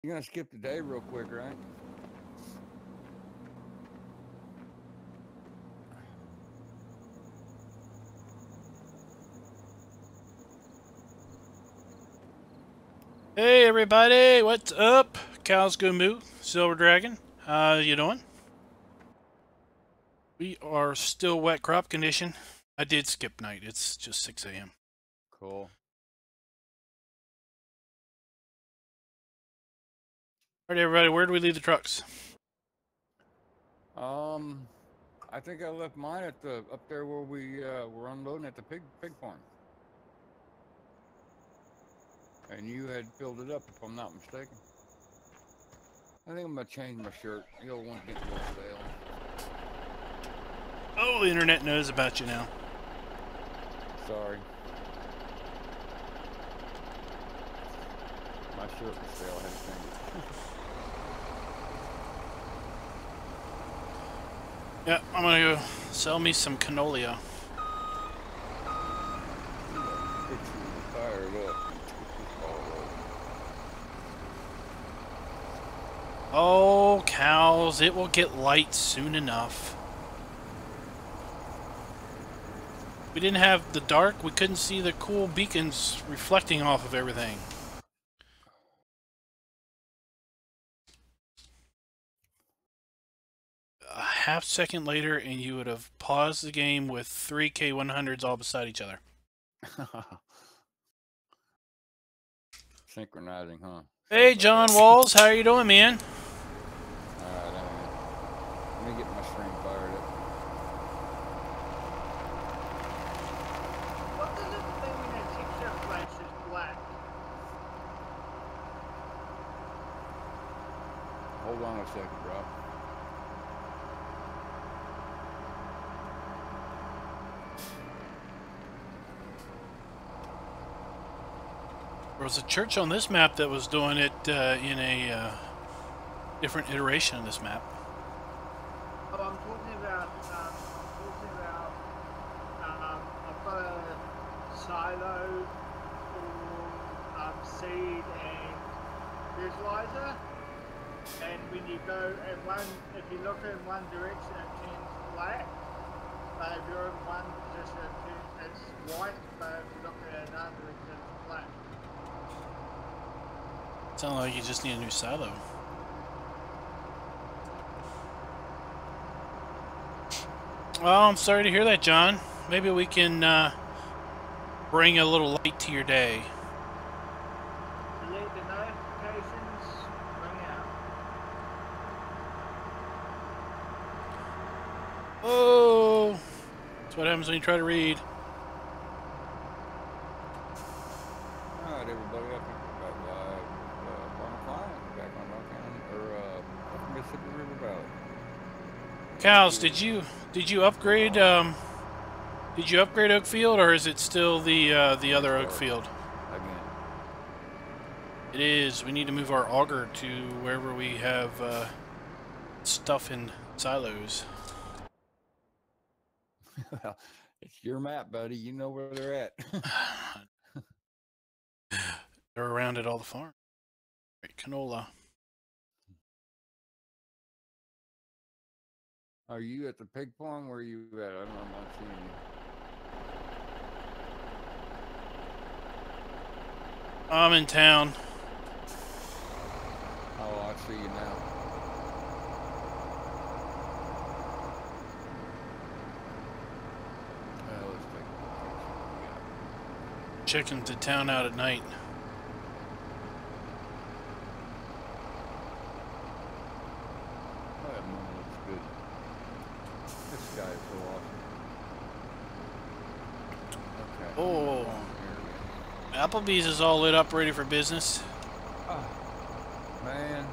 You're gonna skip the day real quick, right? Hey everybody, what's up? Cow's Go Moo, Silver Dragon. How you doing? We are still wet crop condition. I did skip night. It's just 6 a.m. Cool. All right, everybody, where do we leave the trucks? I think I left mine at the up there where we were unloading at the pig farm, and you had filled it up, if I'm not mistaken. I think I'm gonna change my shirt. The old one's getting a little stale. Oh, the internet knows about you now. Sorry. My shirt was stale. I had to change it. Yeah, I'm gonna go sell me some canola. Fired up. Oh, cows, it will get light soon enough. We didn't have the dark. We couldn't see the cool beacons reflecting off of everything. A half second later and you would have paused the game with 3 K100s all beside each other. Synchronizing, huh? Hey, John Walls, how are you doing, man? Alright, let me get my stream fired up. What does it mean when a texture flash is black? Hold on a second, Rob. There was a church on this map that was doing it in a different iteration of this map. Oh, I'm talking about, I've got a silo for seed and fertilizer, and when you go in one, if you look in one direction it turns black, but if you're in one position it's white, but if you look in another direction it's black. Sounds like you just need a new silo. Well, I'm sorry to hear that, John. Maybe we can bring a little light to your day. Let the notifications ring out. Oh, that's what happens when you try to read. Alright, everybody, I think we're back live. Farmer Client, back on Rock County, or Mississippi River Valley. Cows, did you upgrade Oakfield, or is it still the other Oakfield? Again. It is. We need to move our auger to wherever we have stuff in silos. Well, it's your map, buddy. You know where they're at. They're around at all the farms. Right, canola. Are you at the pig farm? Where are you at? I don't know. I'm not seeing you. I'm in town. Oh, I see you now. Let's take a look. Checking the town out at night. Oh, that moon looks good. This sky is so awesome. Okay. Oh, Applebee's is all lit up, ready for business. Oh, man.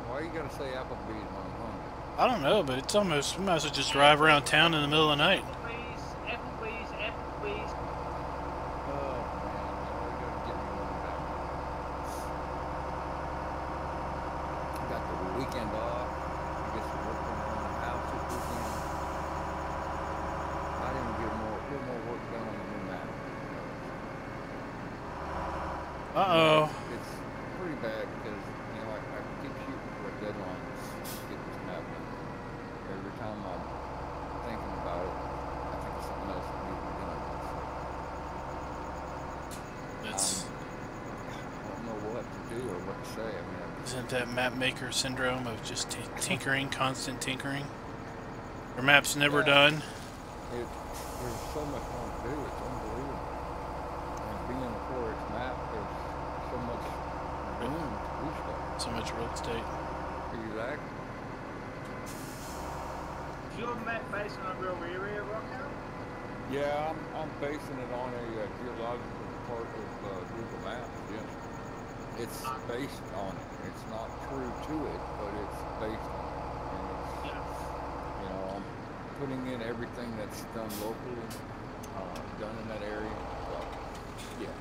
Why you gotta say Applebee's when I'm hungry? I don't know, but it's almost, we might as well just drive around town in the middle of the night. Applebee's. Oh, man. You gotta get me one back. I got the weekend off. I get some work done on the house this weekend. I didn't get a little more work done on the new map. Uh-oh. It's pretty bad because say. I mean, Isn't that map maker syndrome of just tinkering, constant tinkering? Your map's never done. There's so much more to do. It's unbelievable. And being a 4X map, there's so much room to do stuff. So much real estate. Exactly. Is your map based on a real area, Rockout? Yeah, I'm basing it on a geological part of Google Maps. Yes, it's based on it. It's not true to it, but it's based on it. And it's, you know, I'm putting in everything that's done locally, done in that area. So, yeah.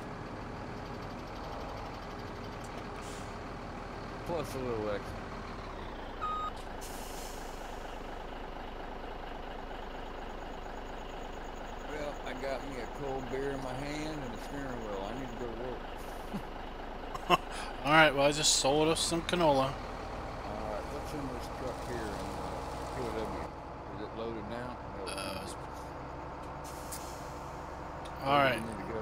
Plus a little extra. Well, I got me a cold beer in my hand and a steering wheel. I need to go to work. Alright, well I just sold us some canola. Alright, what's in this truck here in POW? Is it loaded now? No. Alright. Where do we need to go?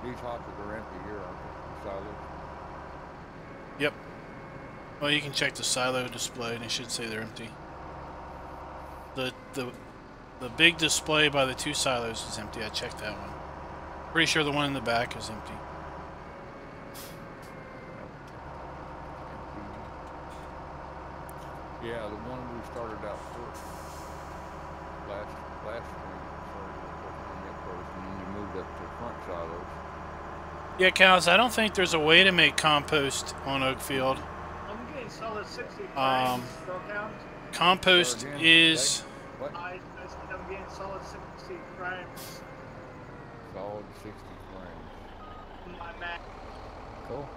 These hoppers are empty here, aren't they? Silos? Yep. Well, you can check the silo display and it should say they're empty. The big display by the 2 silos is empty. I checked that one. Pretty sure the one in the back is empty. Yeah, the one we started out first. Last spring, started working it first, and then you moved up to front silos. Yeah, Cows, I don't think there's a way to make compost on Oakfield. I'm getting solid 60 frames, Rockout. Compost is... What? I'm getting solid 60 frames Solid 60 frames. on my Mac. Cool.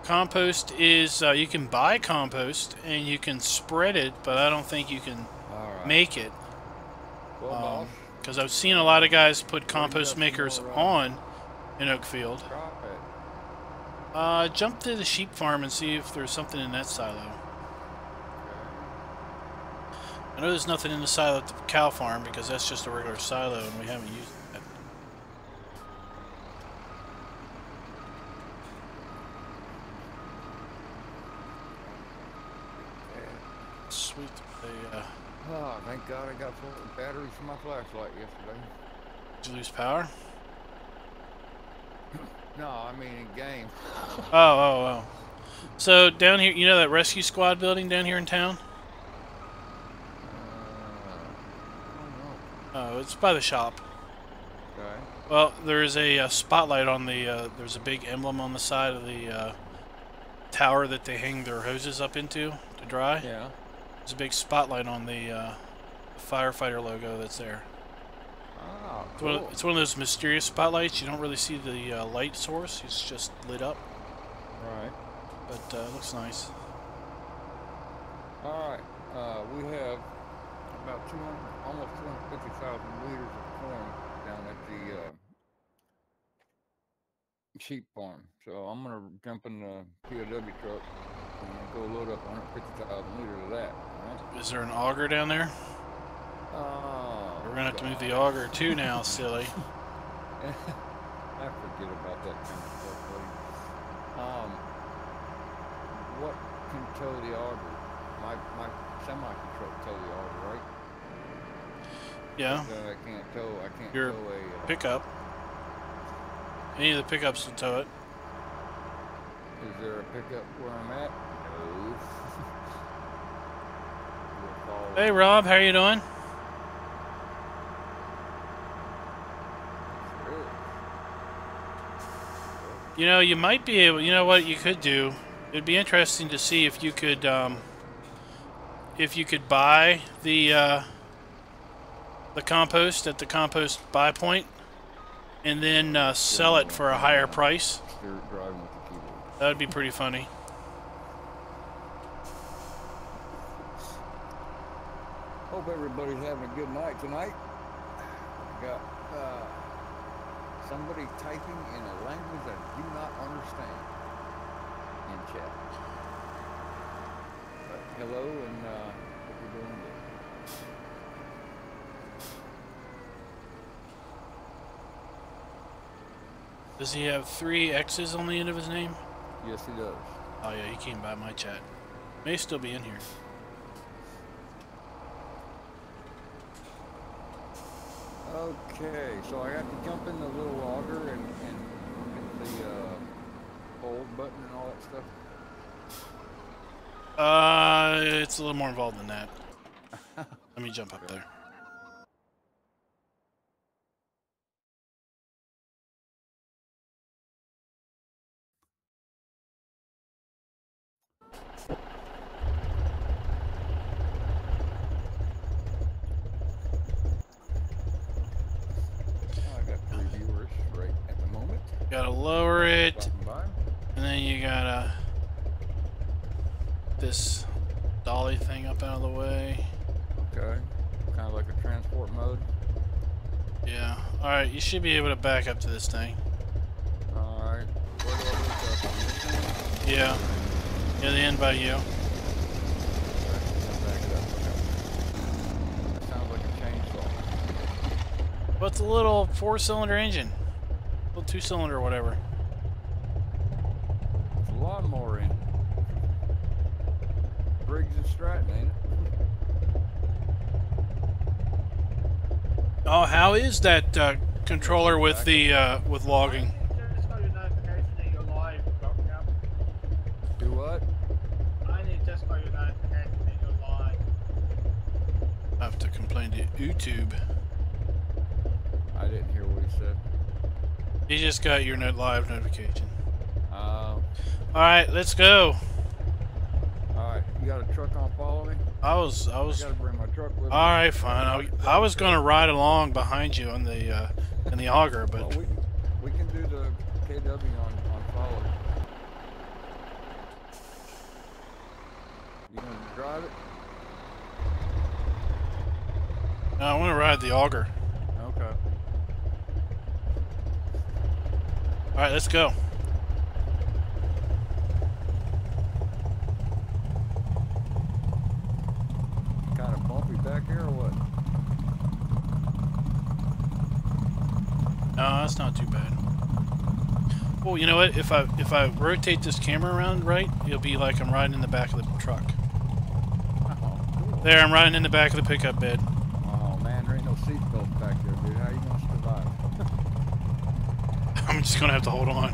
Compost is, you can buy compost and you can spread it, but I don't think you can make it. Well, because I've seen a lot of guys put compost makers on in Oakfield. Jump to the sheep farm and see if there's something in that silo. I know there's nothing in the silo at the cow farm because that's just a regular silo and we haven't used that. Sweet. Oh, thank God I got full batteries for my flashlight yesterday. Did you lose power? No, I mean in game. Oh. So down here, you know that rescue squad building down here in town? Oh, it's by the shop. Okay. Well, there's a spotlight on the, there's a big emblem on the side of the tower that they hang their hoses up into to dry. Yeah. There's a big spotlight on the firefighter logo that's there. Oh, cool. It's one of those mysterious spotlights. You don't really see the light source. It's just lit up. Right. But it looks nice. All right. We have about almost 250,000 liters of corn down at the sheep farm. So I'm gonna jump in the POW truck and go load up 150,000 liters of that. Right? Is there an auger down there? Oh, We're gonna have to move the auger too now, silly. I forget about that kind of stuff, buddy. What can tow the auger? My semi can tow the auger, right? Yeah. But I can't tow Your tow a pickup. Any of the pickups will tow it. Is there a pickup where I'm at? No. Hey Rob, how you doing? You know, you might be able. You know what you could do? It'd be interesting to see if you could buy the compost at the compost buy point, and then sell it for a higher price. That would be pretty funny. Hope everybody's having a good night tonight. Got somebody typing in a language I do not understand in chat. But hello, and hope you're doing good. Does he have 3 X's on the end of his name? Yes, he does. Oh yeah, he came by my chat. May still be in here. Okay, so I have to jump in the little logger and hit the hold button and all that stuff. It's a little more involved than that. Let me jump up there. I got 3 viewers right at the moment. Gotta lower it, Stopping by. and then you gotta this dolly thing up out of the way. Okay, kind of like a transport mode. Yeah. All right, you should be able to back up to this thing. All right, where do I look up on this thing? Yeah. Yeah, the end by you. Okay, back it up. Okay. That sounds like a chainsaw. But it's a little 4-cylinder engine. A little 2-cylinder or whatever. It's a lawnmower in. Briggs and Stratton, ain't it? Oh, how is that controller with the with logging? Just got your notification that you're live, Doctor. Do what? I only just got your notification that you're live. I have to complain to YouTube. I didn't hear what he said. You just got your live notification. All All right, let's go. right, you got a truck on follow me? I was. I gotta bring my truck with me. All right, fine. I was gonna ride along behind you on the in the auger, but Well, we can do the KW on follow. You gonna drive it? no, I want to ride the auger. Okay. All right, let's go. Kind of bumpy back here or what? No, that's not too bad. Well, you know what? If I rotate this camera around right, it'll be like I'm riding in the back of the truck. Oh, cool. There, I'm riding in the back of the pickup bed. Oh man, there ain't no seatbelt back there, dude. How you gonna survive? I'm just gonna have to hold on.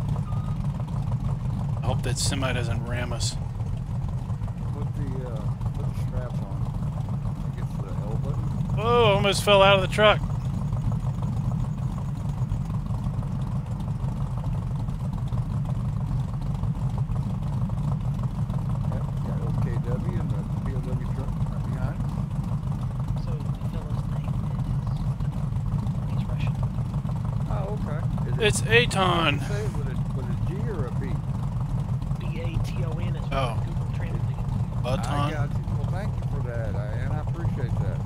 I hope that semi doesn't ram us. Put the straps on. I think it's the L button. Oh, almost fell out of the truck. Yep, got OKW and the POW truck right behind. So the fellow's name is Russian. Oh, okay. Is it, It's Aton. say with a G or a B? BATON is Oh. what Google translated. I Aton. got you. Well, thank you for that, and I appreciate that.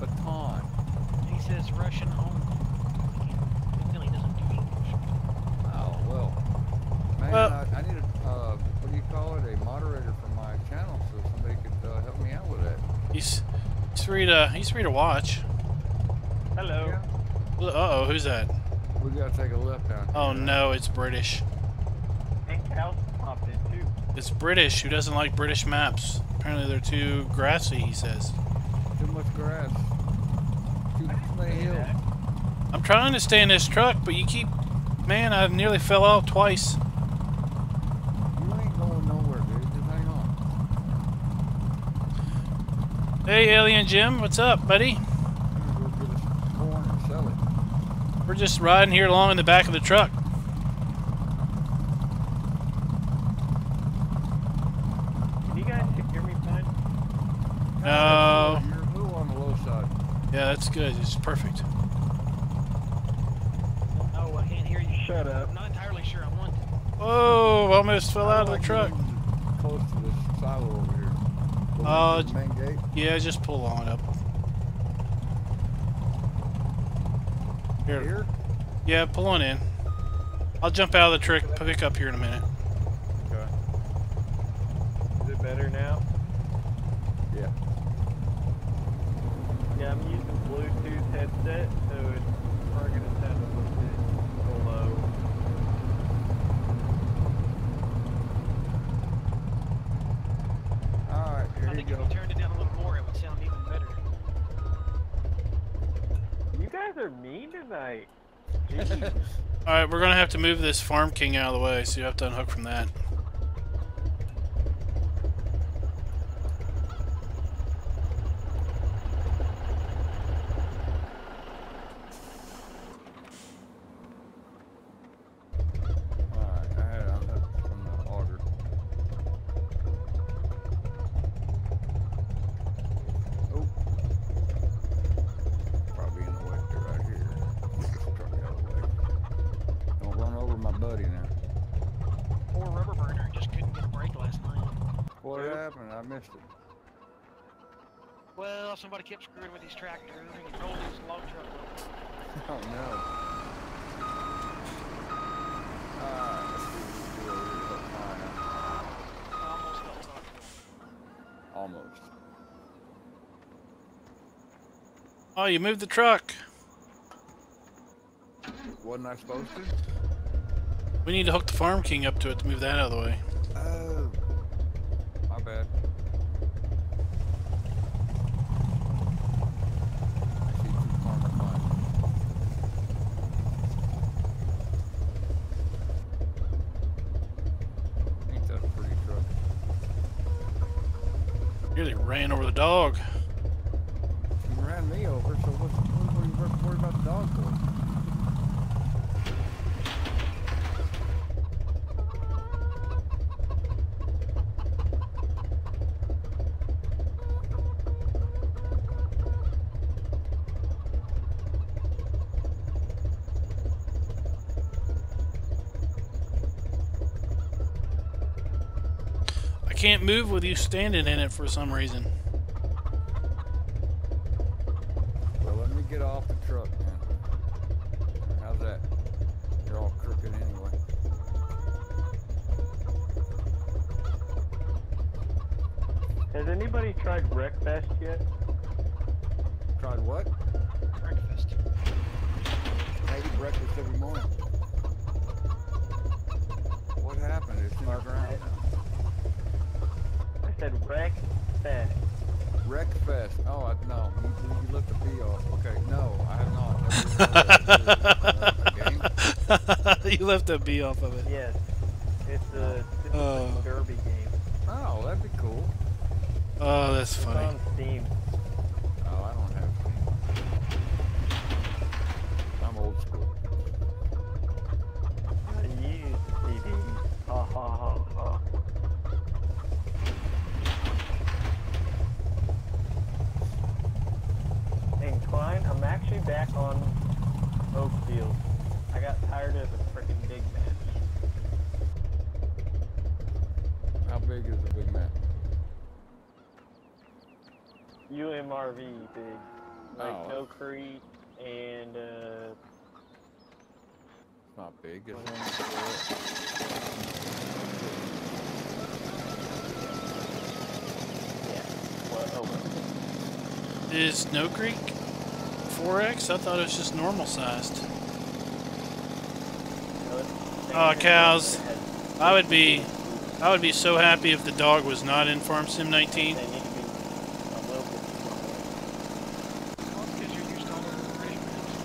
Baton. He says Russian only. He doesn't do English. Oh, well. Man, Well- I need a, what do you call it, a moderator for my channel so somebody could help me out with that. He's free to watch. Hello. Yeah. Uh-oh, who's that? We gotta take a left down here. Oh right? no, it's British. And Cal popped in too. It's British. Who doesn't like British maps? Apparently they're too grassy, he says. Too much grass. Too many hills. I'm trying to stay in this truck, but you keep... Man, I nearly fell out twice. You ain't going nowhere, dude. Just hang on. Hey, Alien Jim, what's up, buddy? I'm gonna go get us corn and sell it. We're just riding here along in the back of the truck. Can you guys hear me fine? No. You're a little on the low side. Yeah, that's good. It's perfect. Oh, I can't hear you. Shut up. I'm not entirely sure I want to. Whoa, almost fell out of the truck. Close to this silo over here. Go Uh, into the main gate. Yeah, just pull on up. Here? Yeah, pull on in. I'll jump out of the truck, pick up here in a minute. Okay. Is it better now? Yeah. Yeah, I'm using Bluetooth headset, so it's probably gonna sound a little bit low. think if you turned it down a little more, it would sound even better. You guys are mean tonight. Alright, we're gonna have to move this Farm King out of the way, so you have to unhook from that. Alright, I had it unhooked from the auger. Oh. Probably in the way right here. Get this truck out of the way. Don't run over my buddy now. Poor rubber burner just couldn't get a break last night. What happened? I missed it. Well, somebody kept screwing with his tractor and he rolled his log truck over. Oh no. Let's see what we do over here. Look, I almost got talked to. almost. Oh, you moved the truck. Wasn't I supposed to? We need to hook the Farm King up to it to move that out of the way. Oh. My bad. I see two farmer climbing. Ain't that a pretty truck? Nearly ran over the dog. You ran me over, so what are you worried about the dog for? I can't move with you standing in it for some reason. Well, let me get off the truck, man. How's that? You're all crooked anyway. Has anybody tried Wreckfest yet? Tried what? Breakfast. I eat breakfast every morning. What happened? It's in the ground now. I said Wreckfest. Wreckfest. Oh, no. You looked the B off. Okay, no, I have not. Game? You left a B off of it. Yes. It's a derby game. Oh, that'd be cool. Oh, that's It's funny. on Steam. Oh, I don't have Steam. I'm old school. I use CD. Ha ha ha ha. And Klein, I'm actually back on Oakfield. I got tired of the freaking big match. How big is the big map? UMRV big. Like Oh. No Creek and It's not big, is it? yeah. Well, oh well. Is Snow Creek 4X? I thought it was just normal sized. No, it's- Oh, cows. it has- I would be so happy if the dog was not in Farm Sim 19. They need to be a little bit smaller. Well, because you're used to all the British breeds.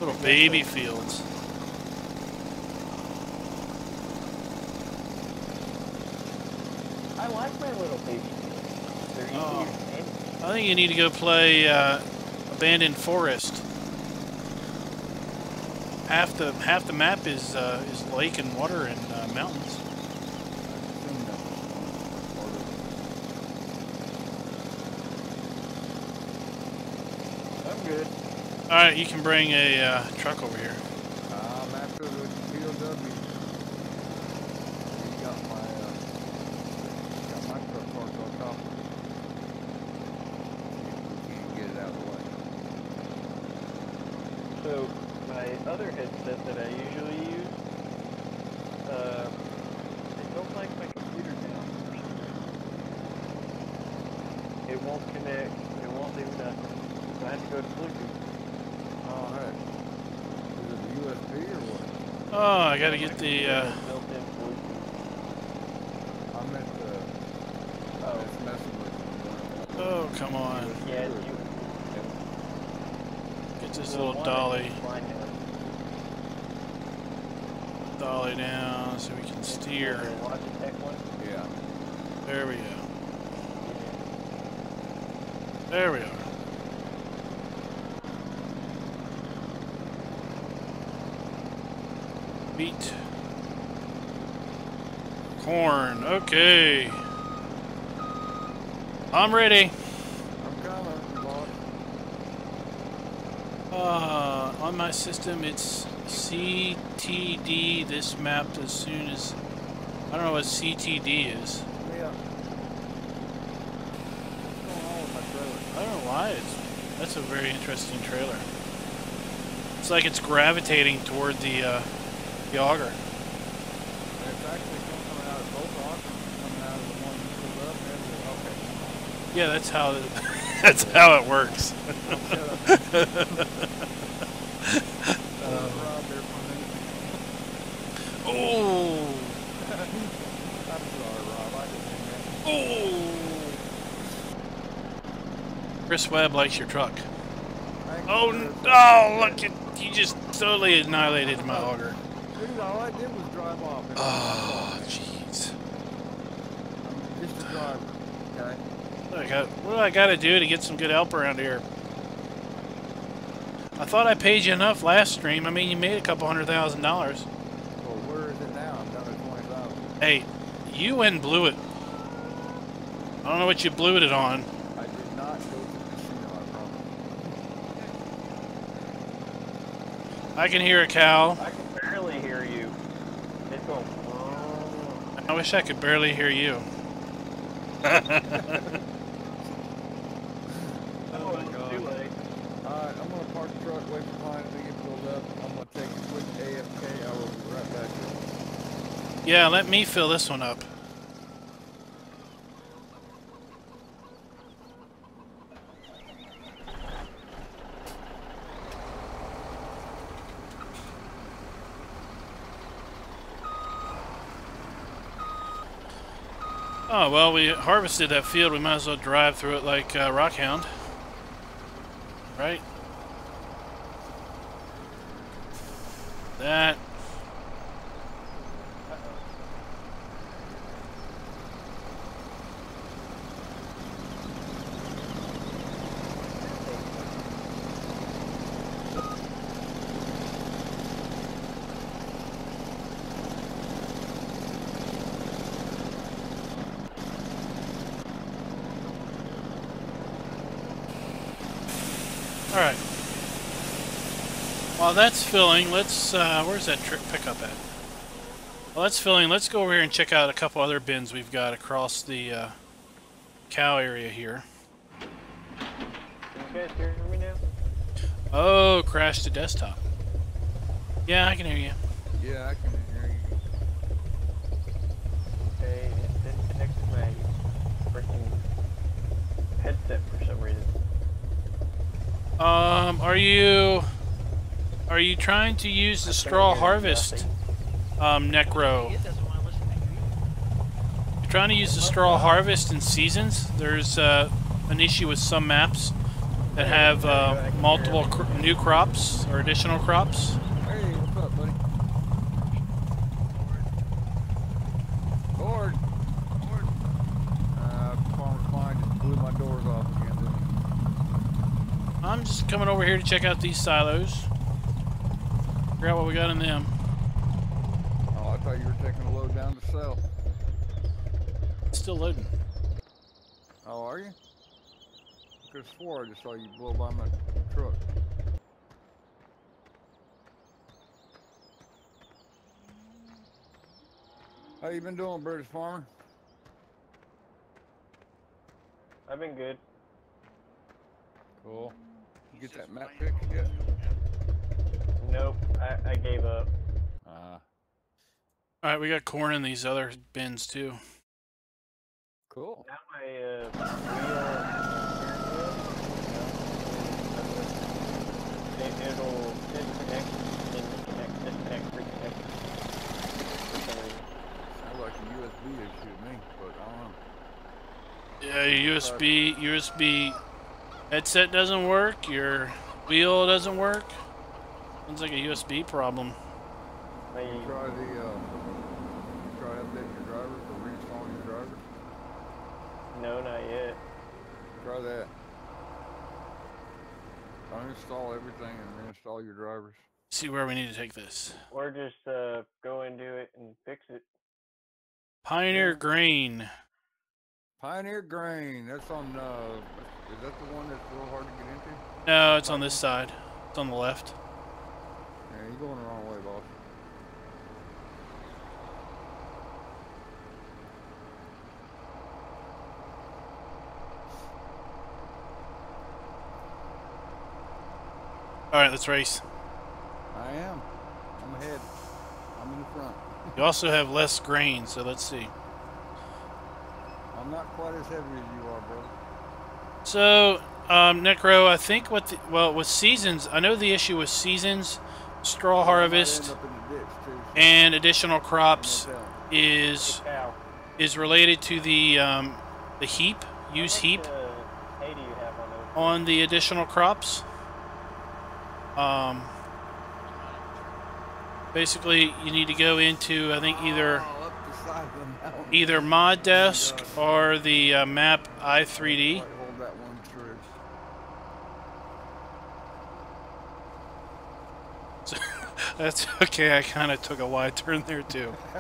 Little baby fields. I like my little baby. They're easy Oh. to manage. I think you need to go play Abandoned Forest. Half the map is lake and water and mountains. I'm good. All right, you can bring a truck over here. I'm after the POW. You got my truck parked on top of it. You can't get it out of the way. So my other headset that I usually use, I don't like my computer now. It won't connect. It won't do nothing. So I had to go to Bluetooth. Oh, heck. Is it USB or what? Oh, I got to get the. Built-in Bluetooth. I meant Oh, come on. Yeah, Get this little dolly. Dolly down so we can steer. Yeah. There we go. There we are. Wheat. Corn. Okay. I'm ready. I'm coming, boss. On my system, it's CTD. This map as soon as... I don't know what CTD is. Yeah. What's going on with my trailer? I don't know why. That's a very interesting trailer. It's like it's gravitating toward the auger. And it's actually coming out of both options, coming out of the one you put up and everything. Okay. Yeah, that's how that's how it works. Rob there for a minute. Oh, I'm sorry, Rob. I didn't mean that. oh! Chris Webb likes your truck. Thank you, Oh, Chris. oh! Look, you just totally annihilated my auger. Dude, all I did was drive off. Oh, jeez. I'm just a driver, okay? What do I got to do to get some good help around here? I thought I paid you enough last stream. I mean, you made a couple $100,000. Well, where is it now? I'm down to 20,000. Hey, you went and blew it. I don't know what you blew it on. I did not go to the casino, I promise. I can hear a cow. I can barely hear you. It's going. I wish I could barely hear you. Oh my God. Alright, I'm gonna park the truck, wait for mine to get filled up. I'm gonna take a quick AFK. I will be right back here. Yeah, let me fill this one up. Oh, well, we harvested that field. We might as well drive through it like Rockhound. Right? That. Alright. While that's filling, let's, where's that pickup at? While that's filling, let's go over here and check out a couple other bins we've got across the cow area here. Can you guys hear me now? Oh, crashed the desktop. Yeah, I can hear you. Yeah, I can hear you. Okay, it disconnected my freaking headset for some reason. Are you trying to use the straw harvest necro? It doesn't want to listen to you. You're trying to use the straw harvest in seasons? There's an issue with some maps that have multiple new crops or additional crops. Hey, what's up, buddy? Board. Farmer Klein just blew my doors off again, didn't he? I'm just coming over here to check out these silos. Figure out what we got in them. Oh, I thought you were taking a load down to sell. It's still loading. Oh, are you? Because I just saw you blow by my truck. How you been doing, British Farmer? I've been good. Cool. You get that map fixed yet? Nope, I gave up. Alright, we got corn in these other bins too. Cool. Now my it'll disconnect, disconnect, reconnect. For some reason. Sounds like a USB issue to me, but I don't know. Yeah, your USB headset doesn't work. Your wheel doesn't work. Sounds like a USB problem. Maybe. You try updating your drivers or reinstalling your drivers? No, not yet. Try that. Uninstall everything and reinstall your drivers. See where we need to take this. Or just go into it and fix it. Pioneer Grain. Pioneer Grain. That's on. Is that the one that's real hard to get into? No, it's on this side. It's on the left. Yeah, you're going the wrong way, boss. All right, let's race. I am. I'm ahead. I'm in the front. You also have less grain, so let's see. I'm not quite as heavy as you are, bro. So, Necro, I think with seasons, I know the issue with seasons, straw harvest, End up in the ditch too, so and additional crops no telling. is related to the heap, use heap Hay do you have on those? on the additional crops. Basically, you need to go into, I think, either up the side of the mountain. either mod desk or the map i3D. Hold that one true. That's okay. I kind of took a wide turn there too. I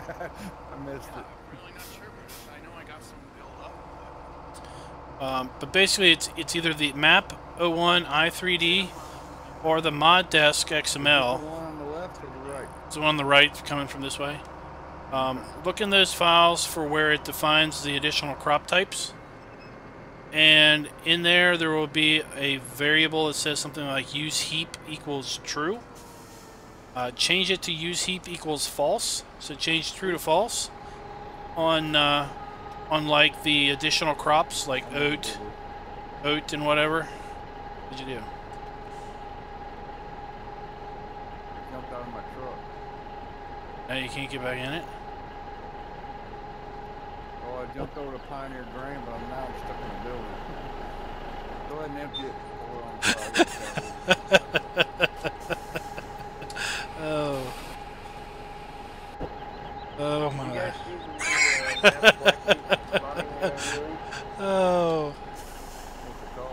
missed it. Really not sure because I know I got some build up. But basically, it's either the map 01 i3D or the mod desk XML. The one on the left or the right? It's the one on the right coming from this way. Look in those files for where it defines the additional crop types. And in there will be a variable that says something like use heap equals true. Change it to use heap equals false. So change true to false on like the additional crops like oat and whatever. What'd you do? I jumped out of my truck. Now you can't get back in it. Oh, I jumped over to Pioneer Grain, but now I'm stuck in the building. Go ahead and empty it. Oh. Oh my. You guys see the black sheep running there, really? Oh.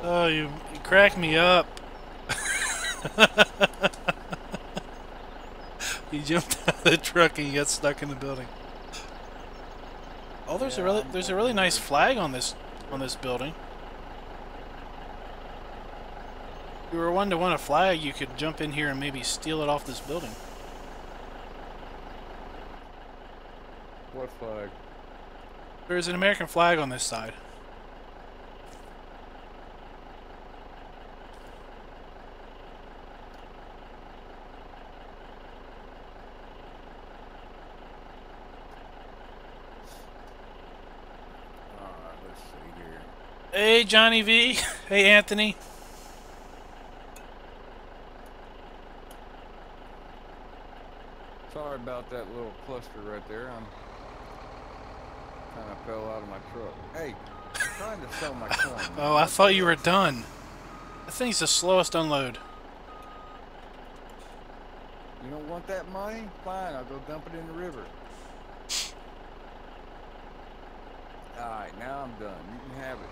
Oh, you crack me up. You jumped out of the truck and you got stuck in the building. Oh, there's a really nice flag on this building. If you were one to want a flag, you could jump in here and maybe steal it off this building. What flag? There's an American flag on this side. Alright, let's see here. Hey, Johnny V. Hey, Anthony. Sorry about that little cluster right there. I'm kind of fell out of my truck. Hey, I'm trying to sell my coin. Oh, I thought you were done. That thing's the slowest unload. You don't want that money? Fine, I'll go dump it in the river. Alright, now I'm done. You can have it.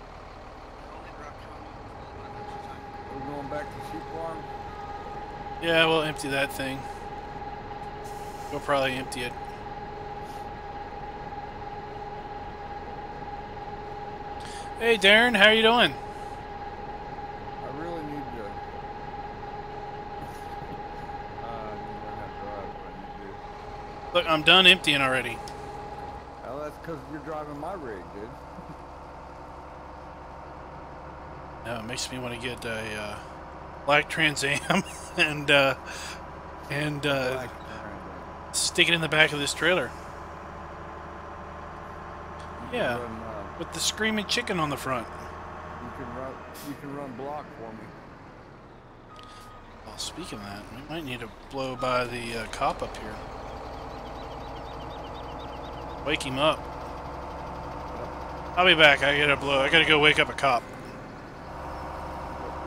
We're going back to the sheep farm? Yeah, we'll empty that thing. We'll probably empty it. Hey Darren, how are you doing? I really need to learn how to drive, but I need to do. Look, I'm done emptying already. Well, that's because you're driving my rig, dude. It makes me want to get a black Trans Am and stick it in the back of this trailer. Yeah, with the screaming chicken on the front. You can run block for me. Well, speaking of that, we might need to blow by the cop up here. Wake him up. I'll be back. I gotta go wake up a cop.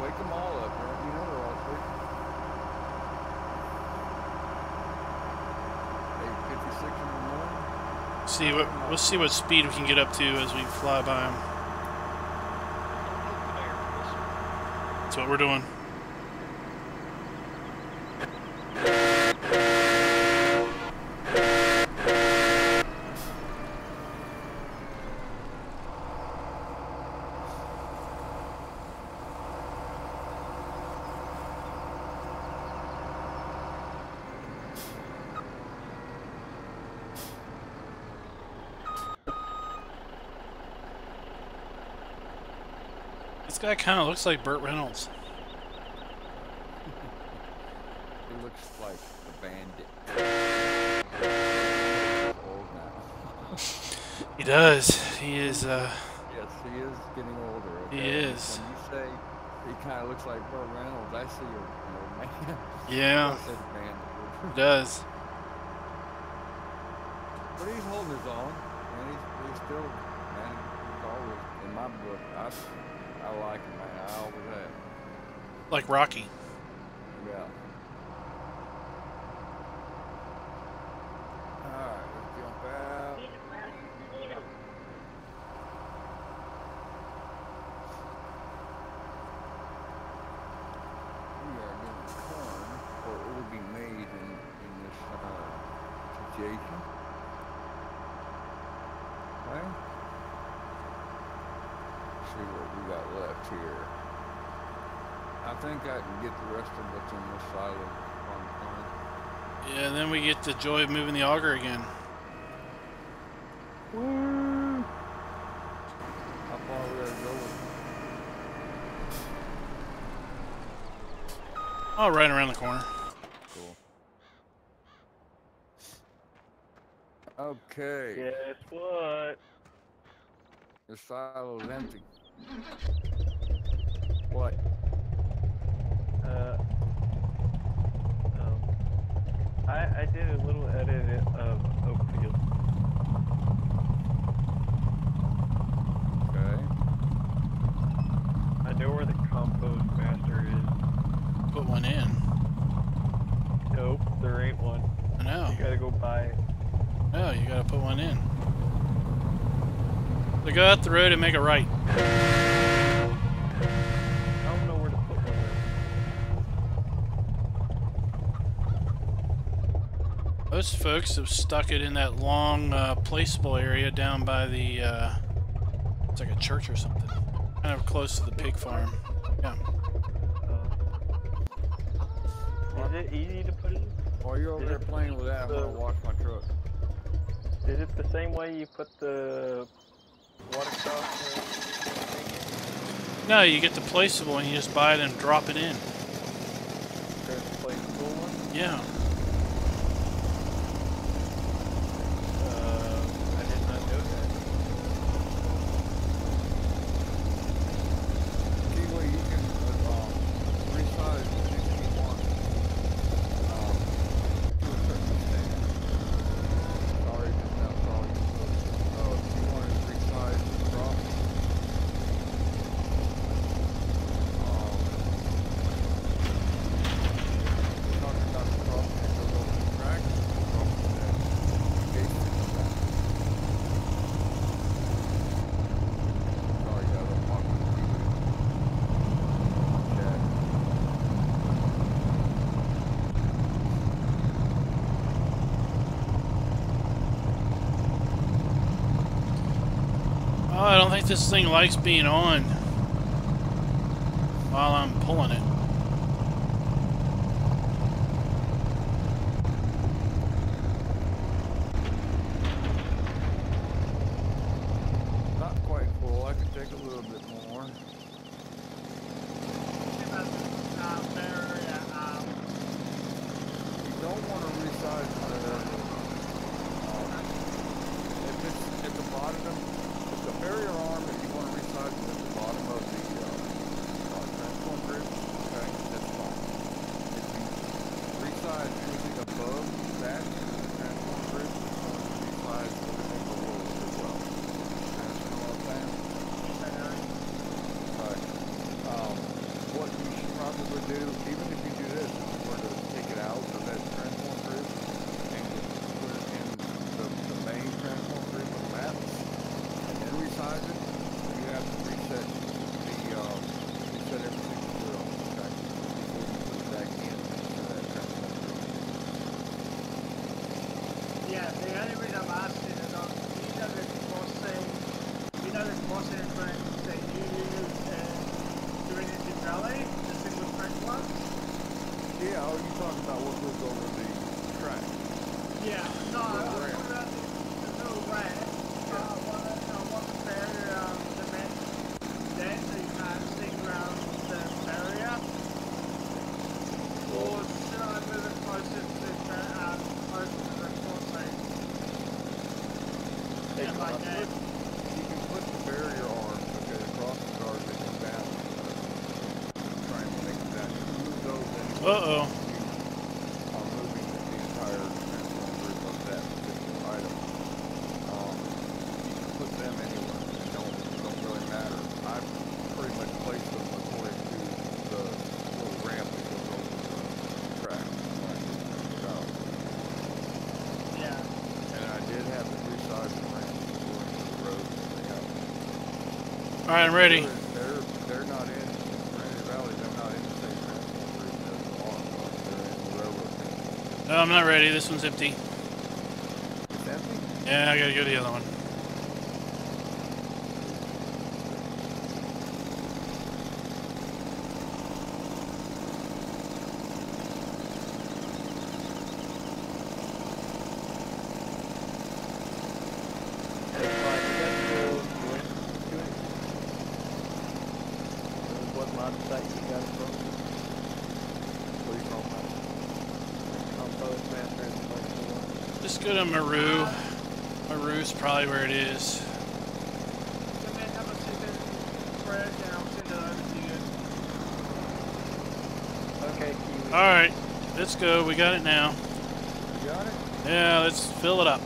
Wake them all up, man. You know they're all asleep. 8:56 in the morning. We'll see what speed we can get up to as we fly by them. That's what we're doing. This guy kind of looks like Burt Reynolds. He looks like a bandit. Old now. He does. He is. Yes, he is getting older. Okay? He is. When you say he kind of looks like Burt Reynolds, I see an old man. Yeah. I said bandit. He does. But he's holding his own, and he's still, man, he's always, in my book, I like him, man. I always have. Like Rocky. Yeah. Alright, let's jump out. We are doing corn, or it will be made in this situation. Okay. See what we got left here. I think I can get the rest of what's in this silo on corn. Yeah, and then we get the joy of moving the auger again. Woo! How far we gotta go? Oh, right around the corner. Cool. Okay. Guess what? The silo's empty. What? I did a little edit of Oakfield. Okay. I know where the compost master is. Put one in. Nope, there ain't one. I know. You gotta go buy it. No, you gotta put one in. So go out the road and make a right. I don't know where to put one in. Most folks have stuck it in that long, placeable area down by the, it's like a church or something. Kind of close to the pig farm. Yeah. Is it easy to put in? While you're over there playing with that, I'm gonna wash my truck. Is it the same way you put the water softener? No, you get the placeable and you just buy it and drop it in. There's a place full one? Yeah. I did not know that. Keyway, you can resize anything you want to a certain extent. Sorry, just now saw you. If you want to resize the drop, talking about the drop that goes over the track, the drop that gate comes out. Sorry, guys, I'm talking to you. Chat. Oh, I don't think this thing likes being on while I'm pulling it. Not quite full. I could take a little bit more. You don't want to resize if it's at the bottom of the barrier arm. If you want to resize it at the bottom of the transform group, okay, that's fine. If you resize anything above that transform group, you want to resize everything below it as well. You know what I'm saying? like You that. can put the barrier arms, okay, across the guards that come down. Try and make it down. You can move those anywhere. Uh-oh. I'm moving the entire transform group of that particular item. You can put them anywhere. They don't really matter. I've pretty much placed them according to the little ramp that goes over the track when I get out. Yeah. And I did have to resize the ramp according to the road that they have. All right, I'm ready. They're not in Granite Valley. They're not in the same transform group as the arm guards. They're in the railroad thing. No, I'm not ready. This one's empty. It's empty? Yeah, I gotta go to the other one. Hey, Clyde, you guys go west to it? What mod site you got it from? What are you talking about? Compost Master and Social Just go to Maru. Maru's probably where it is. Come in, have a sip of bread, and I'll send it over to you. Okay, Kiwi. All right, let's go. We got it now. You got it? Yeah, let's fill it up.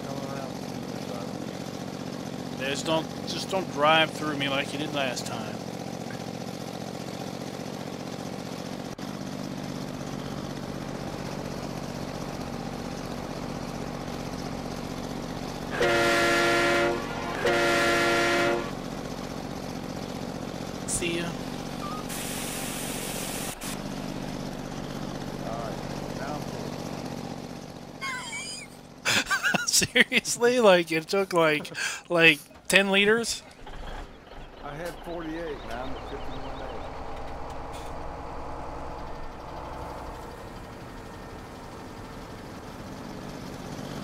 Come around to the side. Yeah, just don't drive through me like you did last time. See ya. Alright, now Seriously? Like it took like 10 liters? I had 48, now I'm at 51.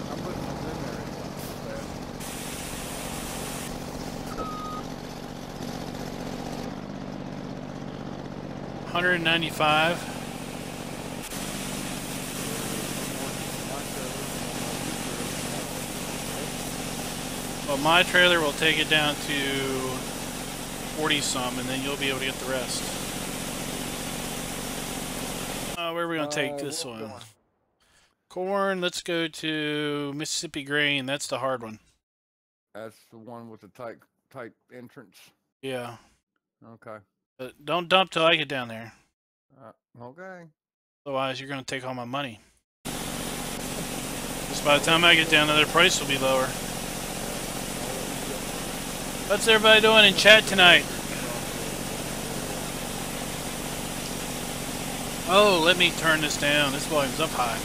I'm putting some in there. It's not so bad. 195. Well, my trailer will take it down to 40 some, and then you'll be able to get the rest. Where are we gonna take this one? Corn. Let's go to Mississippi Grain. That's the hard one. That's the one with the tight entrance. Yeah. Okay. But don't dump till I get down there. Okay. Otherwise, you're gonna take all my money. Just by the time I get down there, the price will be lower. What's everybody doing in chat tonight? Oh, let me turn this down. This volume's up high.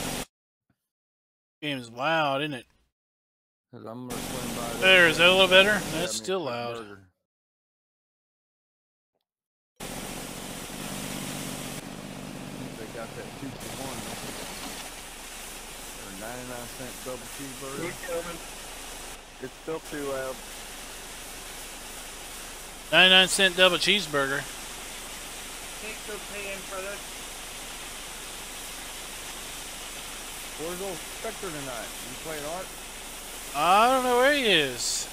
Game is loud, isn't it? Cause I'm gonna swing by There, is that a little better? Grab That's me a still quick loud. burger. They got that 2-for-1 or 99-cent double cheeseburger. Keep coming. It's still too loud. 99-cent double cheeseburger. Thanks for paying for this. Where's old Spectre tonight? You playing art? I don't know where he is.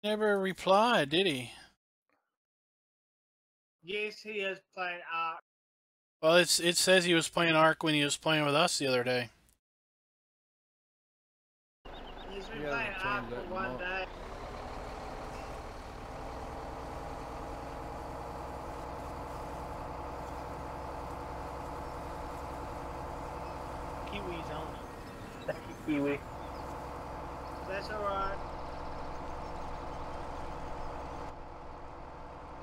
Never replied, did he? Yes, he is playing art. Well, it says he was playing Ark when he was playing with us the other day. He's been He playing hasn't art changed that for one much. day. Kiwi's on. Thank you, Kiwi. That's alright.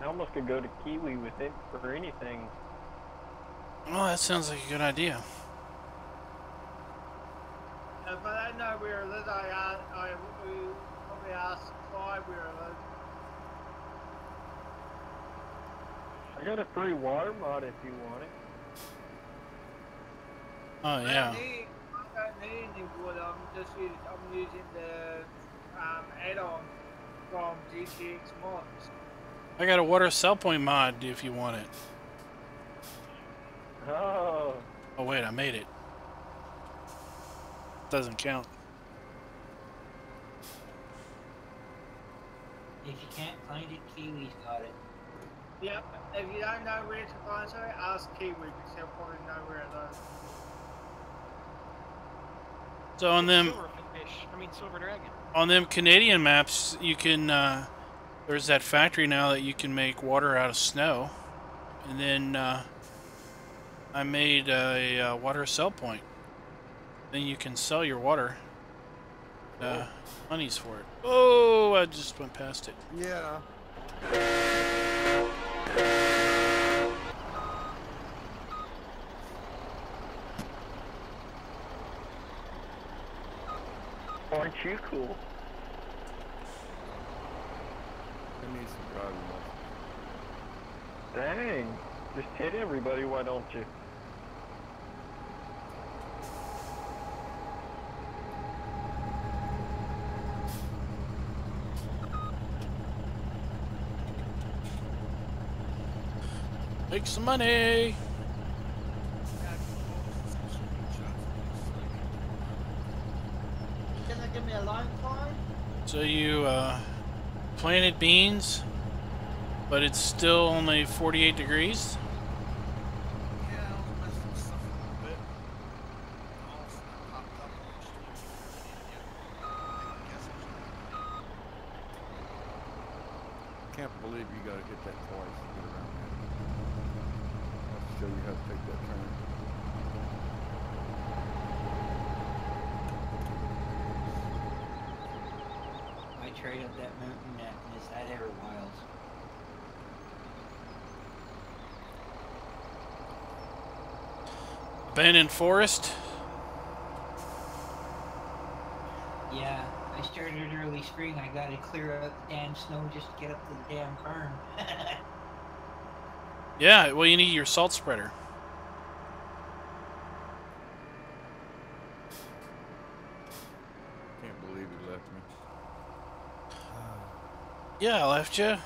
I almost could go to Kiwi with it for anything. Oh, that sounds like a good idea. If I don't know where it is, I will probably ask Clyde where it is. I got a free water mod if you want it. Oh yeah. I don't need any wood. I'm using the add-on from GTX mods. I got a water cell point mod if you want it. Oh. Oh wait, I made it. doesn't count. If you can't find it, Kiwi's got it. Yep, if you don't know where to find something, ask Kiwi because he'll probably know where it is. So on them, Silver Dragon. on them Canadian maps, you can. There's that factory now that you can make water out of snow, and then I made a water sell point. Then you can sell your water. Monies for it. Oh, I just went past it. Yeah. Aren't you cool? I need some driving lessons. Dang. Just hit everybody, why don't you? Make some money. Can they give me a line climb? So you planted beans, but it's still only 48 degrees. Yeah, I was messing with stuff a little bit. All of a sudden it popped up on the stream. I guess it was Can't believe you gotta hit that twice to get around there. I'll show you how to take that turn. I trade up that mountain and is that ever wild? Abandoned forest. Yeah, I started early spring. I gotta clear up the damn snow just to get up to the damn cairn. Yeah, well, you need your salt spreader. Can't believe you left me. Yeah, I left you.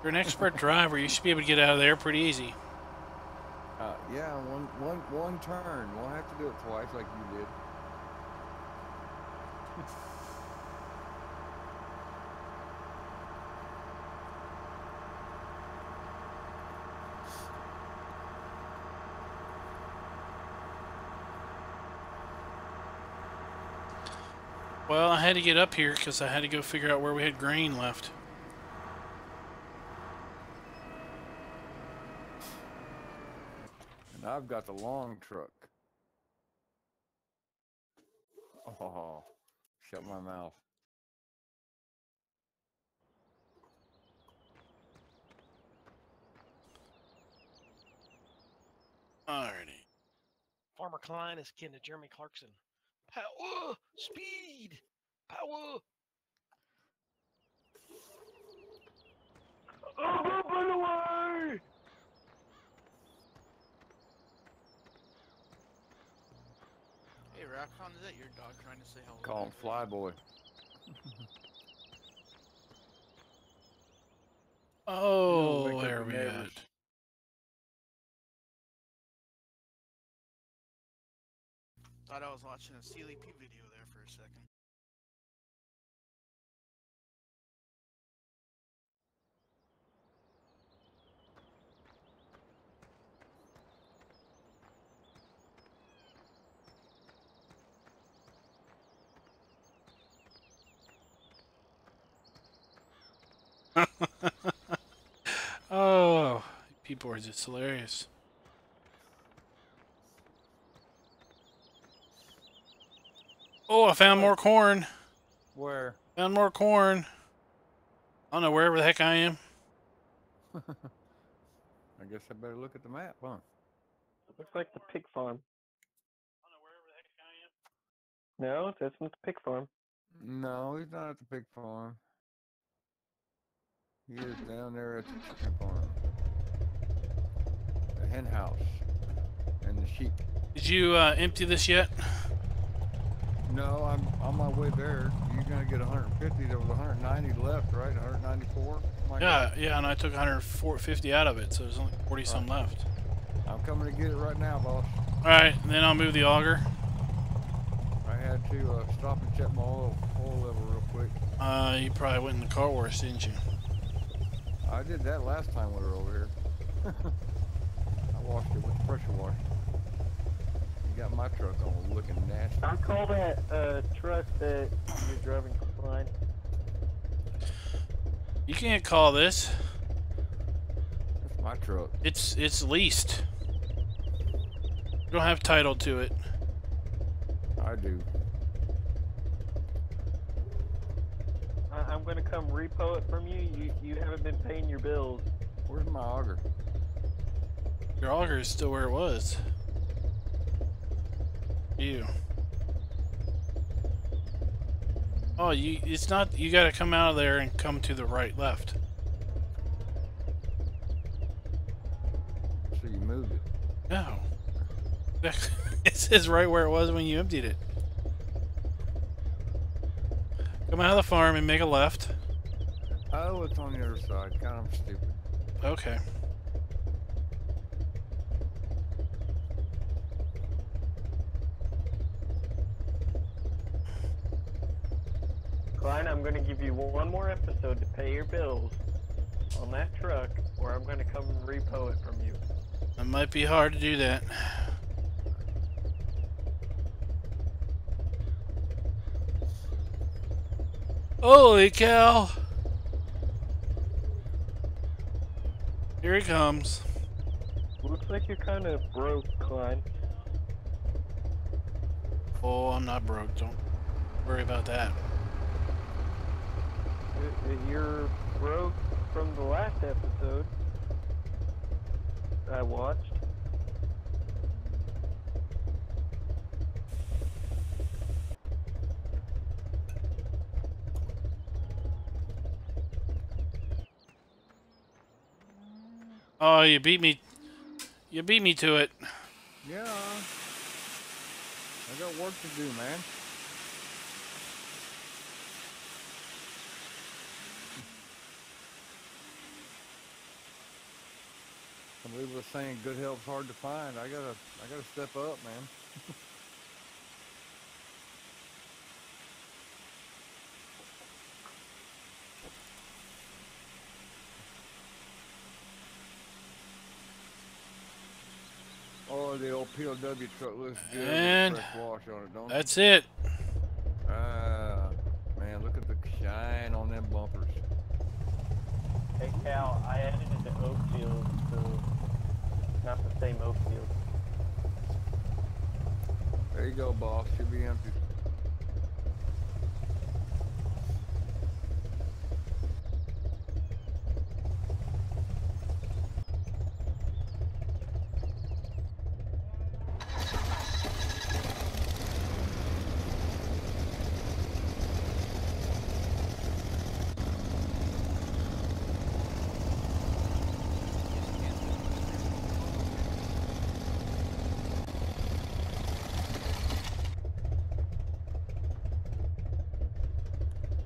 You're an expert driver. You should be able to get out of there pretty easy. Yeah, one turn. Won't have to do it twice like you did. Well, I had to get up here because I had to go figure out where we had grain left. And I've got the long truck. Oh, shut my mouth. Alrighty. Farmer Klein is kin to Jeremy Clarkson. Power! Speed! Power! Oh, by the way! Hey, Raccoon, is that your dog trying to say hello? Call him Flyboy. Oh, wake up where the are we neighbors. at? Thought I was watching a CLP video there for a second. Oh, people are just hilarious. Oh, I found more corn. Where? Found more corn. I don't know, wherever the heck I am. I guess I better look at the map, huh? Looks like the pig farm. No, that's not the pig farm. No, he's not at the pig farm. He is down there at the chicken farm. The hen house. And the sheep. Did you empty this yet? No, I'm on my way there. You're gonna get 150. There was 190 left, right? 194. Yeah, and I took 150 out of it, so there's only 40 some left. I'm coming to get it right now, boss. All right, and then I'll move the auger. had to stop and check my oil level real quick. You probably went in the car wash, didn't you? I did that last time we were over here. I washed it with the pressure wash. You got my truck on looking nasty. I call that truck that you're driving Klein. You can't call this. That's my truck. It's leased. You don't have title to it. I do. I'm gonna come repo it from you. You haven't been paying your bills. Where's my auger? Your auger is still where it was. You. Oh, it's not, you gotta come out of there and come to the right, left. So you moved it. No. It says right where it was when you emptied it. Come out of the farm and make a left. Oh, it's on the other side. Kind of stupid. Okay. Klein, I'm gonna give you one more episode to pay your bills on that truck, or I'm gonna come repo it from you. It might be hard to do that. Holy cow! Here he comes. Looks like you're kind of broke, Klein. Oh, I'm not broke. Don't worry about that. You're broke from the last episode I watched. Oh, you beat me. You beat me to it. Yeah. I got work to do, man. Some people are saying good help's hard to find. I gotta step up, man. Oh, the old POW truck looks good. And with fresh wash on it, don't it? that's it. Man, look at the shine on them bumpers. Hey Cal, I added it to Oakfield, so it's not the same Oakfield. There you go, boss. Should be empty.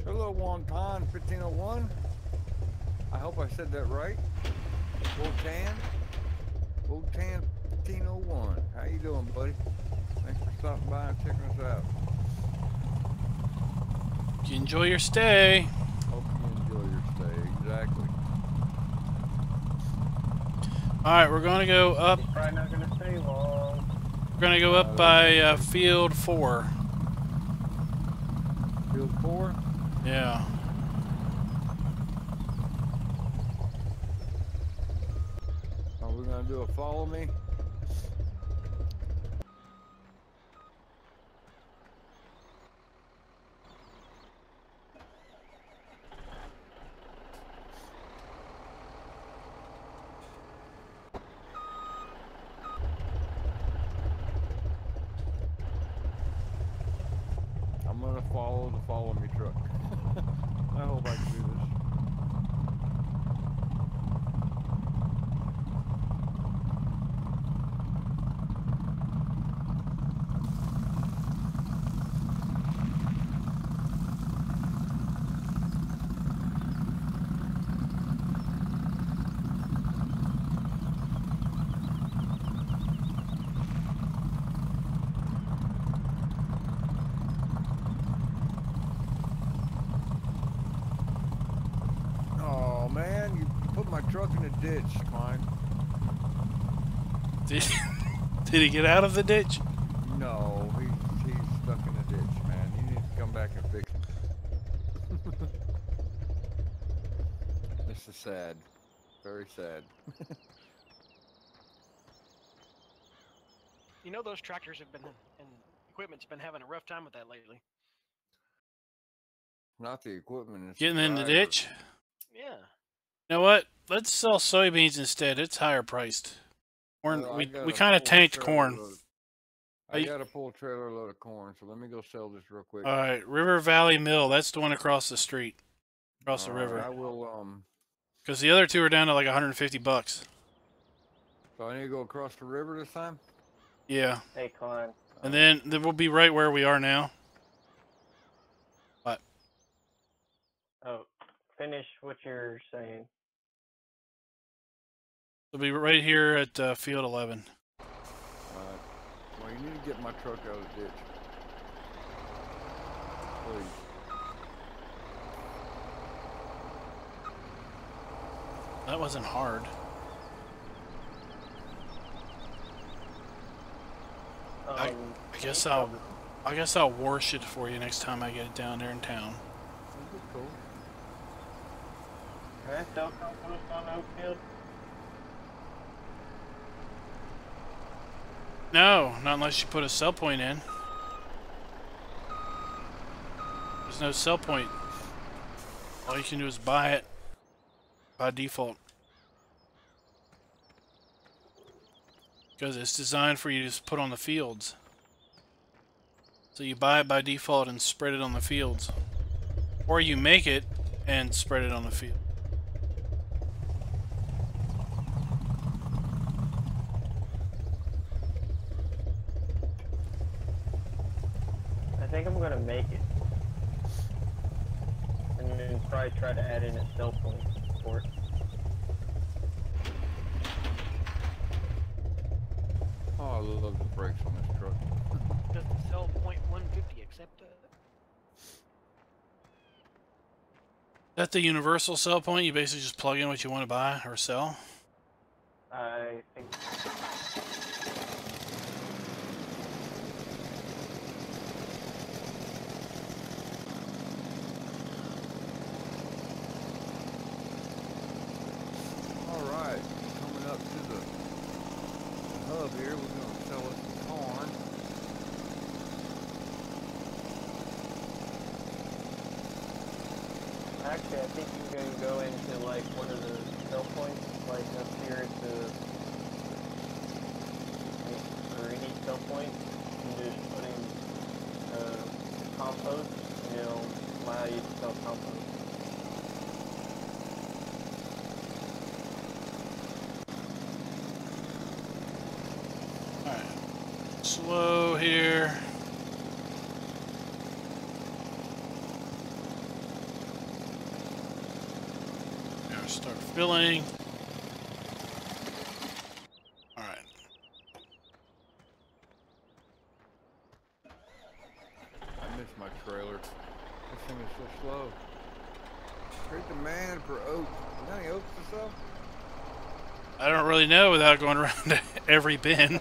Hello, Wonton 1501. I hope I said that right. Wotan 1501. How you doing, buddy? Thanks for stopping by and checking us out. You enjoy your stay. Hope you enjoy your stay. Exactly. All right, we're gonna go up. It's probably not gonna stay long. We're gonna go up by field 4. Field 4? Yeah. Are we gonna do a follow me? I'm gonna follow the follow me truck. I hope I can do this. in the ditch, Klein. Did he get out of the ditch? No, he's stuck in the ditch, man. You need to come back and fix him. This is sad. Very sad. You know those tractors have been and equipment's been having a rough time with that lately. Not the equipment. It's Getting the in the driver. ditch? Yeah. You know what? Let's sell soybeans instead. It's higher priced. Corn, I we got we a kind of full tanked trailer corn. load. Are I you- got a full trailer load of corn, so let me go sell this real quick. All right, River Valley Mill. That's the one across the street, across the All right, river. I will. Because the other two are down to like $150. So I need to go across the river this time. Yeah, Hey, Klein. and then we'll be right where we are now. What? Oh, finish what you're saying. We'll be right here at Field 11. Well, you need to get my truck out of the ditch, please. That wasn't hard. I guess I'll wash it for you next time I get it down there in town. That'd be cool. Can I sell compost on Oakfield? No, not unless you put a sell point in. There's no sell point. All you can do is buy it by default. Because it's designed for you to just put on the fields. So you buy it by default and spread it on the fields. Or you make it and spread it on the field. I think I'm gonna make it. And then probably try to add in a sell point for it. Oh, I love the brakes on this truck. Does the sell point 150 accept that? Is that the universal sell point? You basically just plug in what you want to buy or sell? I think. Alright, coming up to the hub here, we're going to sell us some corn. Actually, I think you're going to go into like one of the sell points, like up here at the, or any sell point, and just put in compost, and it'll allow you to sell compost. Alright. Slow here. Now start filling. Alright. I missed my trailer. This thing is so slow. Great demand for oats. You got any oats to sell? I don't really know without going around to every bin.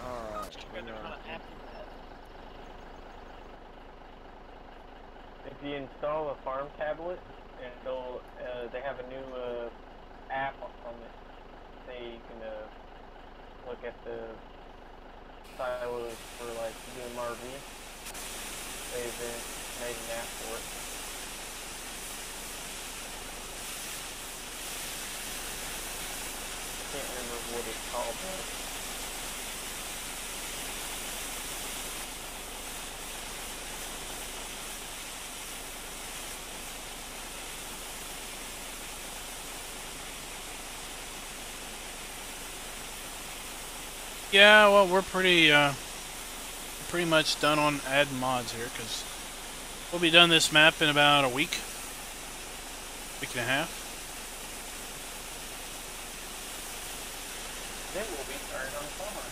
Alright. Too bad they're kind of happy with that. If you install a farm tablet, and they'll, they have a new app on it. Say you can look at the silos for like doing RV. They've made an app for it. I can't remember what it's called though. Yeah, well, we're pretty much done on adding mods here, because we'll be done this map in about a week and a half. Then we'll be starting on summer.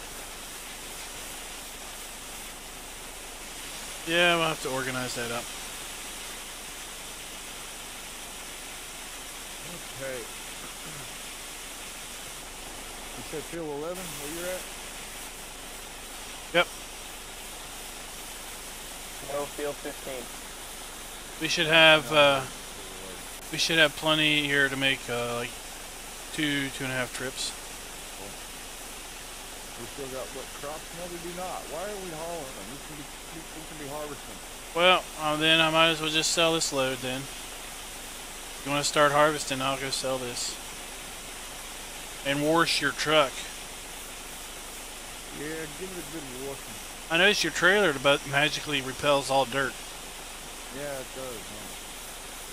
Yeah, we'll have to organize that up. Okay. You said field 11, where you're at? Yep. No, field 15. We should have plenty here to make like 2.5 trips. We still got what crops? No, we do not. Why are we hauling them? We can be harvesting. Well, then I might as well just sell this load then. If you want to start harvesting, I'll go sell this. And wash your truck. Yeah, give it a good washing. I noticed your trailer but magically repels all dirt. Yeah, it does,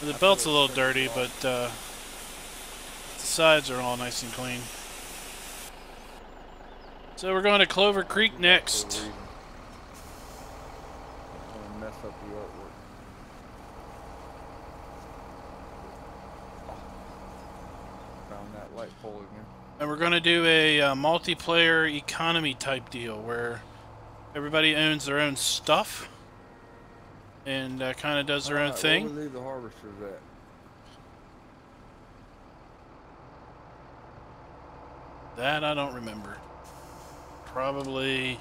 huh? The belt's a little dirty, but the sides are all nice and clean. So we're going to Clover Creek next. I'm gonna mess up the artwork. Found that light pole again. And we're going to do a multiplayer economy type deal where everybody owns their own stuff and kind of does their own thing. Where we leave the harvesters at? That I don't remember. Probably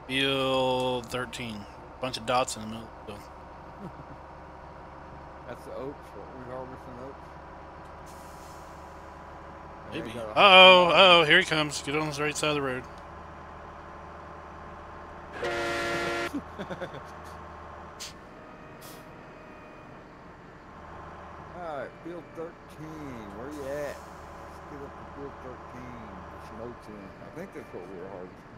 field 13. Bunch of dots in the middle. So. That's the oats. What we harvesting oats? Maybe. Uh-oh, here he comes. Get on the right side of the road. Alright, field 13. Where you at? Let's get up to field 13. Get some oats in. I think that's what we were harvesting.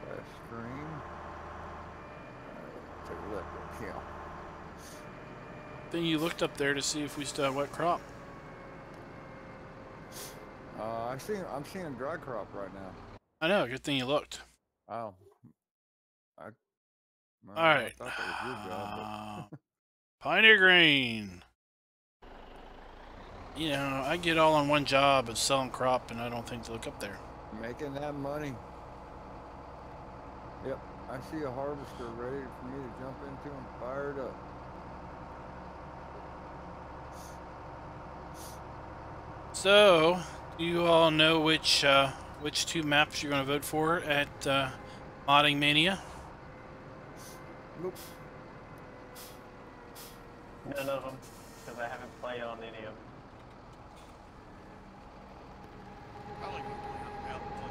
Fast stream. Take a look. Count. Then you looked up there to see if we still have wet crop. I'm seeing dry crop right now. I know, good thing you looked. Oh. Alright. I thought that was your job, but Pioneer grain. You know, I get all on one job of selling crop and I don't think to look up there. making that money. Yep, I see a harvester ready for me to jump into and fire it up. So, do you all know which two maps you're going to vote for at Modding Mania? Nope. None of them, because I haven't played on any of them. Probably gonna play on out and play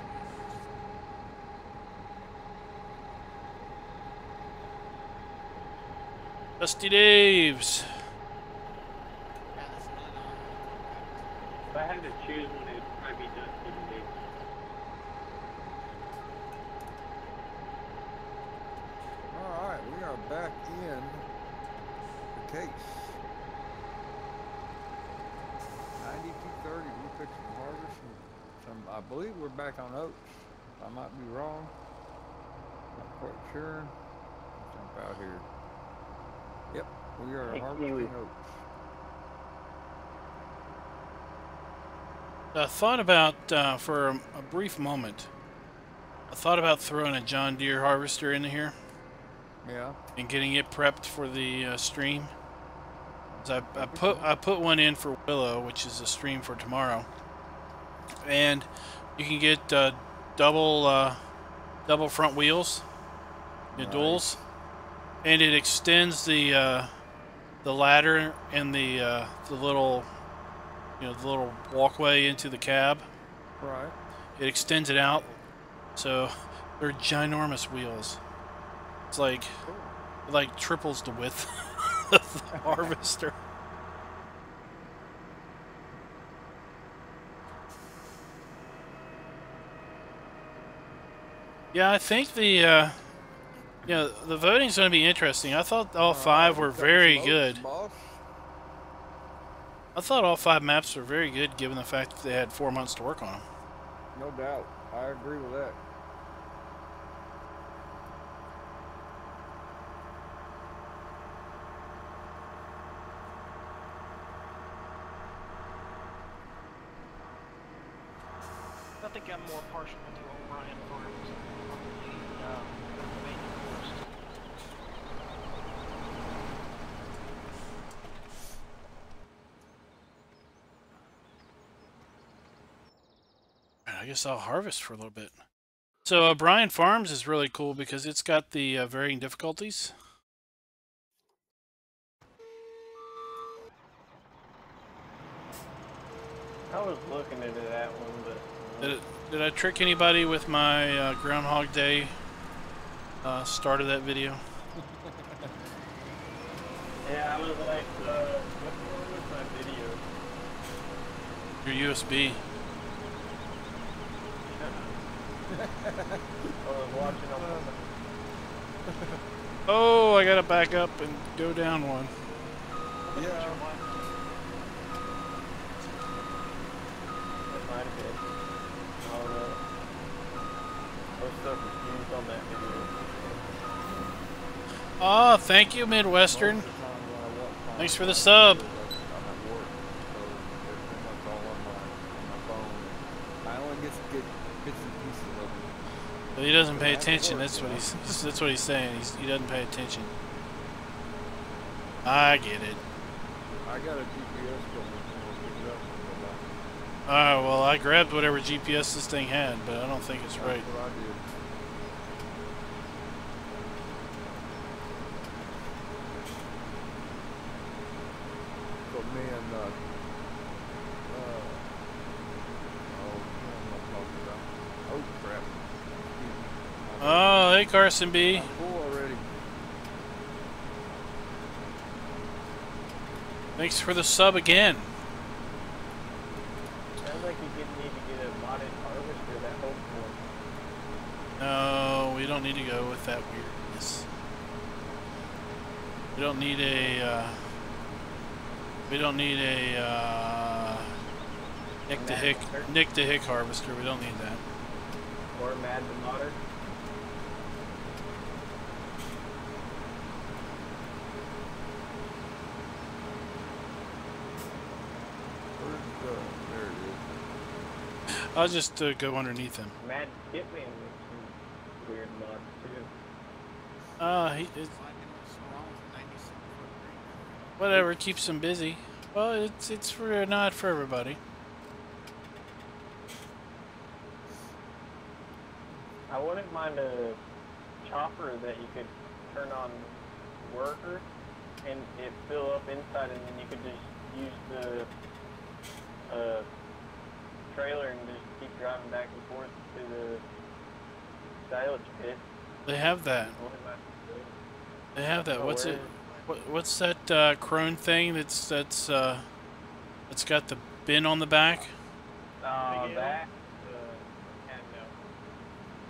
Dusty Daves. yeah, that's really not. If I had to choose one, it'd probably be Dusty today. Alright, we are back in the case. 9230, we fixed some harvest and some, I believe we're back on oats. I might be wrong. Not quite sure. Let's jump out here. Yep, we are Hey, harvesting Kiwi. oats. I thought about, for a brief moment, I thought about throwing a John Deere harvester in here Yeah. and getting it prepped for the stream. 'Cause I put one in for Willow, which is a stream for tomorrow, and you can get double front wheels, the Nice. duals, and it extends the ladder and the little, the little walkway into the cab. Right. It extends it out, so they're ginormous wheels. It's like Cool. it like triples the width of the harvester. Yeah, I think the the voting's going to be interesting. I thought all five were very good. Boss. I thought all 5 maps were very good, given the fact that they had 4 months to work on them. No doubt. I agree with that. I think I'm more partial to O'Brien Farms. Probably I guess I'll harvest for a little bit. So Brian Farms is really cool because it's got the varying difficulties. I was looking into that one, but Did I trick anybody with my Groundhog Day start of that video? yeah, I was like, what's wrong with my video? Your USB. I was watching on Oh, I gotta back up and go down one. Yeah. It might have been. I don't know. I was so confused on that video. Oh, thank you, Midwestern. Most of the time when I watch my Thanks for the sub. I'm at work, so it's pretty much all on my phone. I only get bits and pieces of it. But he doesn't pay attention. That's what he's saying. He doesn't pay attention. I get it. I got a GPS going and pick it up and go back. Alright, well, I grabbed whatever GPS this thing had, but I don't think it's right. That's what I did. So me and oh, what I'm talking about. Oh crap. Excuse me. Oh, hey, Carson B. I'm full already. Thanks for the sub again. Sounds like you need to get a modded harvester that holds more. No, we don't need to go with that weirdness. We don't need a, Nick to Hick harvester. We don't need that. Or Mad the Modder. There it is. I'll just go underneath him. Mad Hitman makes some weird mods too. Whatever keeps him busy. Well, it's for not for everybody. I wouldn't mind a chopper that you could turn on worker and it fill up inside, and then you could just use the trailer and just keep driving back and forth to the silage pit. They have that. They have that. What's it? What's that crone thing that's got the bin on the back? That? Yeah, no.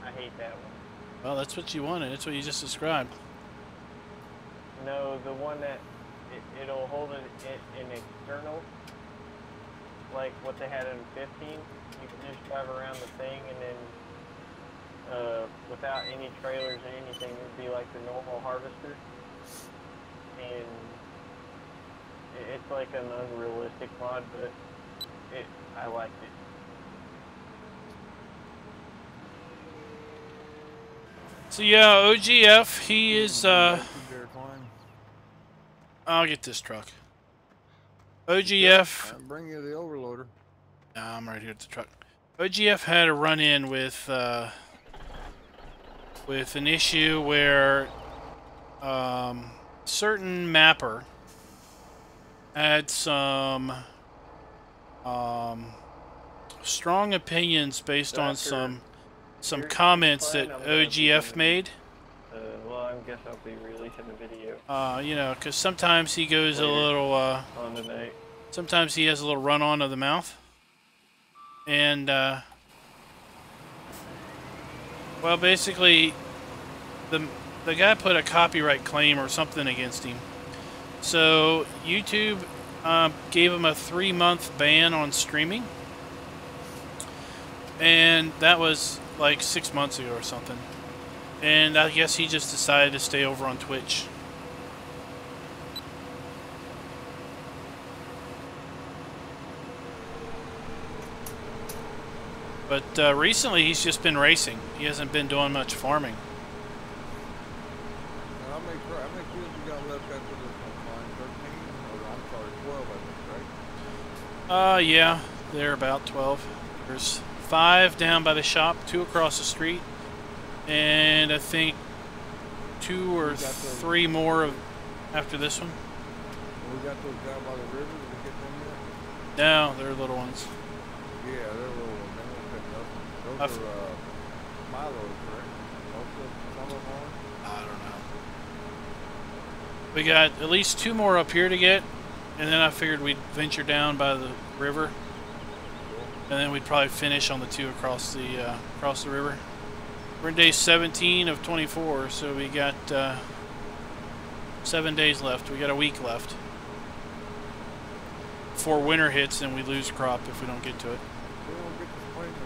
I hate that one. Well, that's what you wanted. That's what you just described. No, the one that it'll hold an external, like what they had in 15. You can just drive around the thing, and then without any trailers or anything, it would be like the normal harvester. And it's like an unrealistic mod, but I liked it. So yeah, OGF, he is I'll get this truck. OGF. I'll bring you the overloader. Nah, I'm right here at the truck. OGF had a run-in with an issue where certain mapper had some strong opinions based on some comments that OGF made. Well, I guess I'll be releasing the video. You know, because sometimes he goes a little. On tonight. Sometimes he has a little run-on of the mouth, and well, basically, the guy put a copyright claim or something against him. So YouTube gave him a 3-month ban on streaming, and that was like 6 months ago or something. And I guess he just decided to stay over on Twitch. But recently he's just been racing. He hasn't been doing much farming. How many kills you got left after this one? 13? Or I'm sorry, 12 I think, right? Yeah, they're about 12. There's 5 down by the shop, 2 across the street, and I think 2 or 3 more after this one. We got those down by the river. Did we get them yet? No, they're little ones. Yeah, they're little ones. They won't pick up. Those are Milo's, correct? Some of them are? I don't know. We got at least 2 more up here to get, and then I figured we'd venture down by the river, and then we'd probably finish on the 2 across the river. We're in day 17 of 24, so we got 7 days left. We got a week left before winter hits, and we lose crop if we don't get to it. We don't get to spring the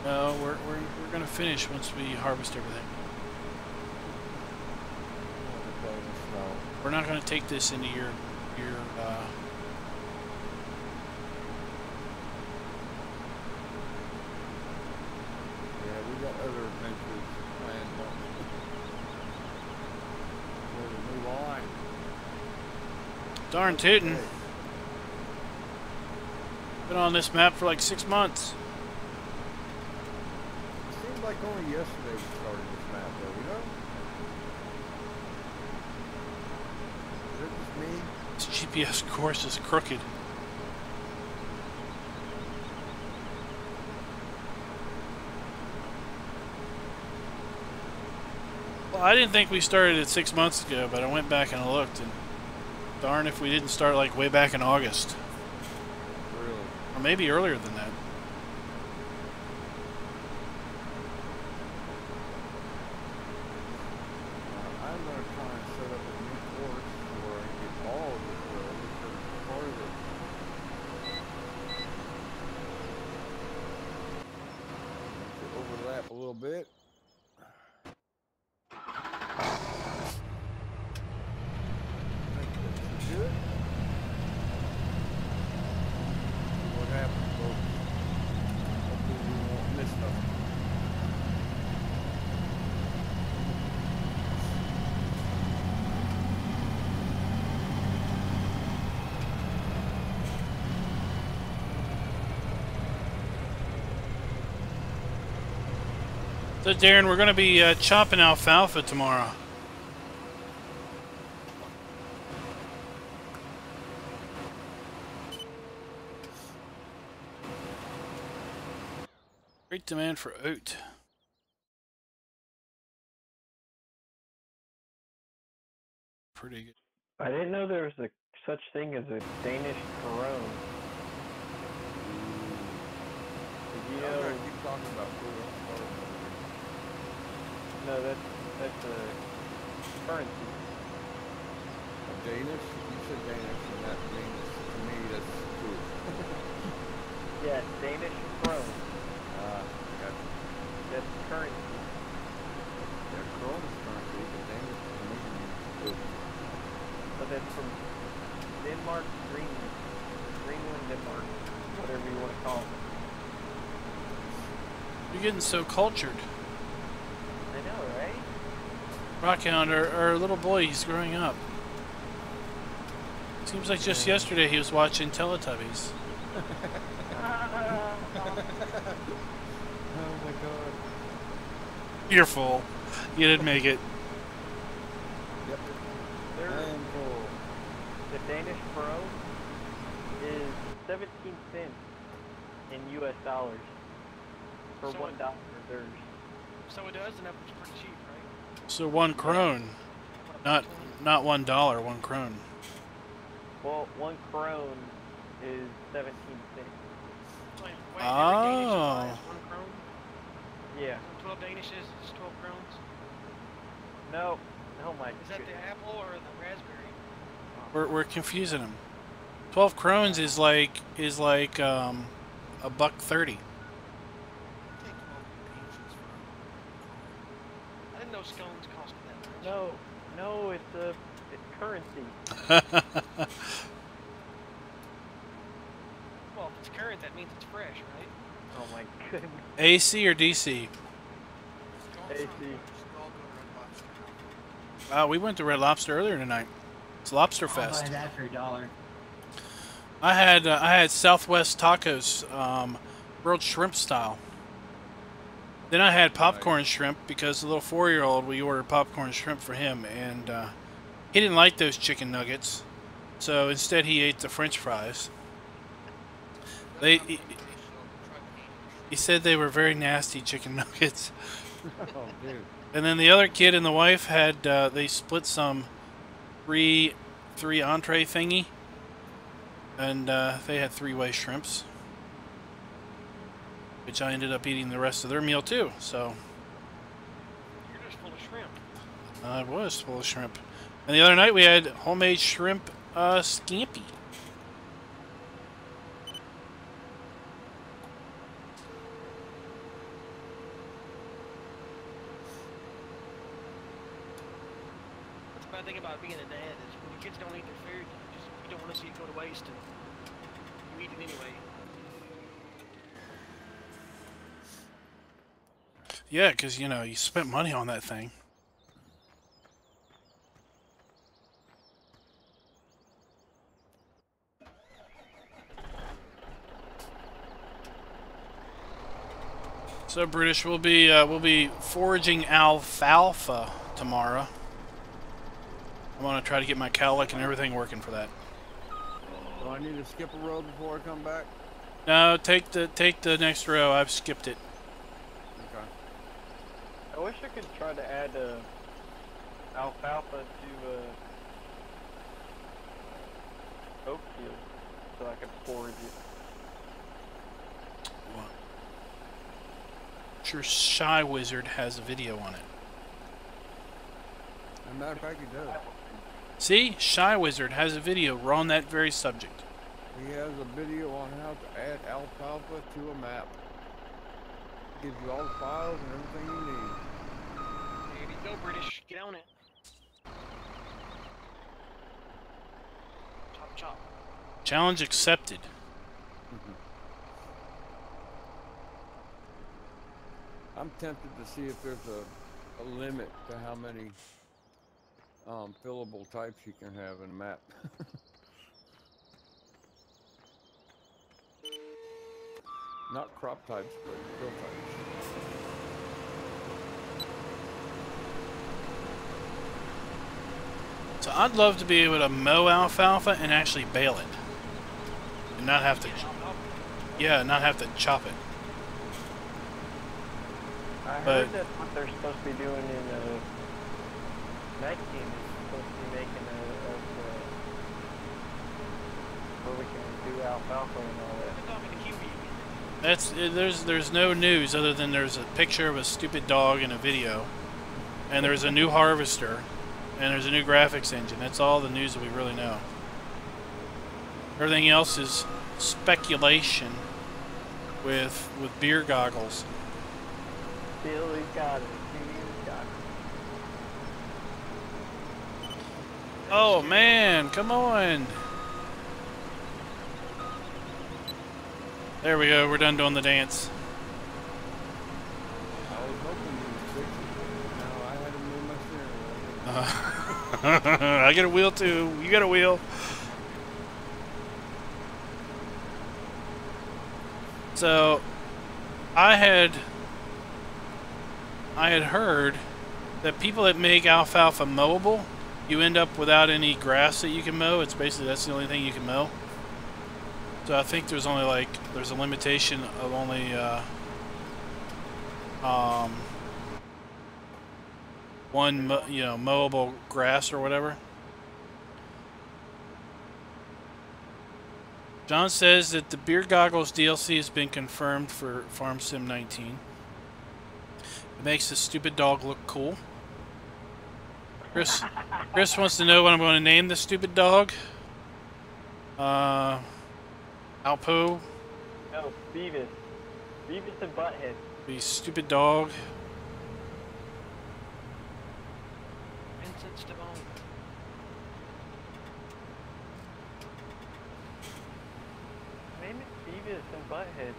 snow, No, we're gonna finish once we harvest everything. We're not gonna take this into your yeah, we got other adventures planned. We'll move on. darn tootin'. Been on this map for like 6 months. It seems like only yesterday we started this map, though, you know? Is it just me? This GPS course is crooked. Well, I didn't think we started it 6 months ago, but I went back and I looked, and darn if we didn't start like way back in August. Really? Or maybe earlier than that. I'm going to try and set up a new course where I can get all of this because part of it. Overlap a little bit. Good. What happens, folks? Hopefully we won't miss nothing. So Darren, we're going to be chopping alfalfa tomorrow. Great demand for oat. Pretty good. I didn't know there was such thing as a Danish Corone. Did you know? Keep talking about food. No, that's a currency. A Danish? You said Danish, and that means to me that's food. Yeah, Danish Krone. Gotcha. That's currency. Yeah, Krone is currency, but Danish to me means food. But that's from Denmark, Greenland, Denmark, whatever you want to call it. You're getting so cultured. I know, right? Rockhound, our little boy, he's growing up. Seems like just yesterday he was watching Teletubbies. Oh my god. You're full. You didn't make it. Yep. I am full. The Danish krone is 17 cents in US dollars for So $1 there's. So it does, and that was pretty cheap, right? So 1 krone, What, not $1, 1 krone. Well, 1 krone is 17 cents. Wait, Oh. every Danish you buy is 1 krone? Yeah. So 12 Danishes is 12 krones? No. Oh my Is that goodness. the apple or the raspberry? We're confusing them. 12 krones is like $1.30. Take 12 peaches I didn't know scones cost that much. No, it's currency. Well, if it's current, that means it's fresh, right? Oh my goodness. AC or DC? for AC. Just go to Red Lobster. We went to Red Lobster earlier tonight. It's Lobster I'll Fest. buy that for $1. I had Southwest Tacos grilled shrimp style. Then I had popcorn shrimp because the little 4-year-old, we ordered popcorn shrimp for him, and he didn't like those chicken nuggets, so instead he ate the French fries. He said they were very nasty chicken nuggets. Oh, dude. And then the other kid and the wife had they split some three entree thingy, and they had 3-way shrimps, which I ended up eating the rest of their meal too. So You're just full of shrimp. I was full of shrimp. And the other night we had homemade shrimp scampi. That's the bad thing about being a dad is when your kids don't eat their food, you don't want to see it go to waste, and you eat it anyway. Yeah, because, you know, you spent money on that thing. So, British, we'll be foraging alfalfa tomorrow. I want to try to get my cowlick and everything working for that. Do I need to skip a road before I come back? No, take the next row. I've skipped it. Okay. I wish I could try to add alfalfa to oak field so I could forage it. What? Sure, Shy Wizard has a video on it. As a matter of fact, he does. See, Shy Wizard has a video on that very subject. He has a video on how to add alfalfa to a map. Gives you all the files and everything you need. There you go, British. Get on it. Chop, chop. Challenge accepted. I'm tempted to see if there's a limit to how many fillable types you can have in a map. Not crop types, but fill types. So I'd love to be able to mow alfalfa and actually bale it, and not have to, yeah, not have to chop it. I But- heard that's what they're supposed to be doing in night team. Is supposed to be making where we can do alfalfa and all that. They're talking to Kiwi. There's no news other than there's a picture of a stupid dog in a video, and there's a new harvester, and there's a new graphics engine. That's all the news that we really know. Everything else is speculation with beer goggles. Billy's got it. Billy's got it. Oh man, come on! There we go. We're done doing the dance. I was hoping you would fix it. No, I had to move my steering wheel. I get a wheel too. You got a wheel. So, I had heard that people that make alfalfa mowable, you end up without any grass that you can mow. It's basically, that's the only thing you can mow. So I think there's only there's a limitation of only one mowable grass or whatever. John says that the beer goggles DLC has been confirmed for Farm Sim 19. It makes this stupid dog look cool. Chris wants to know what I'm going to name this stupid dog. Alpo. No, Beavis. Beavis and Butthead. The stupid dog. Vincent Stavone. Name it Beavis and Butthead.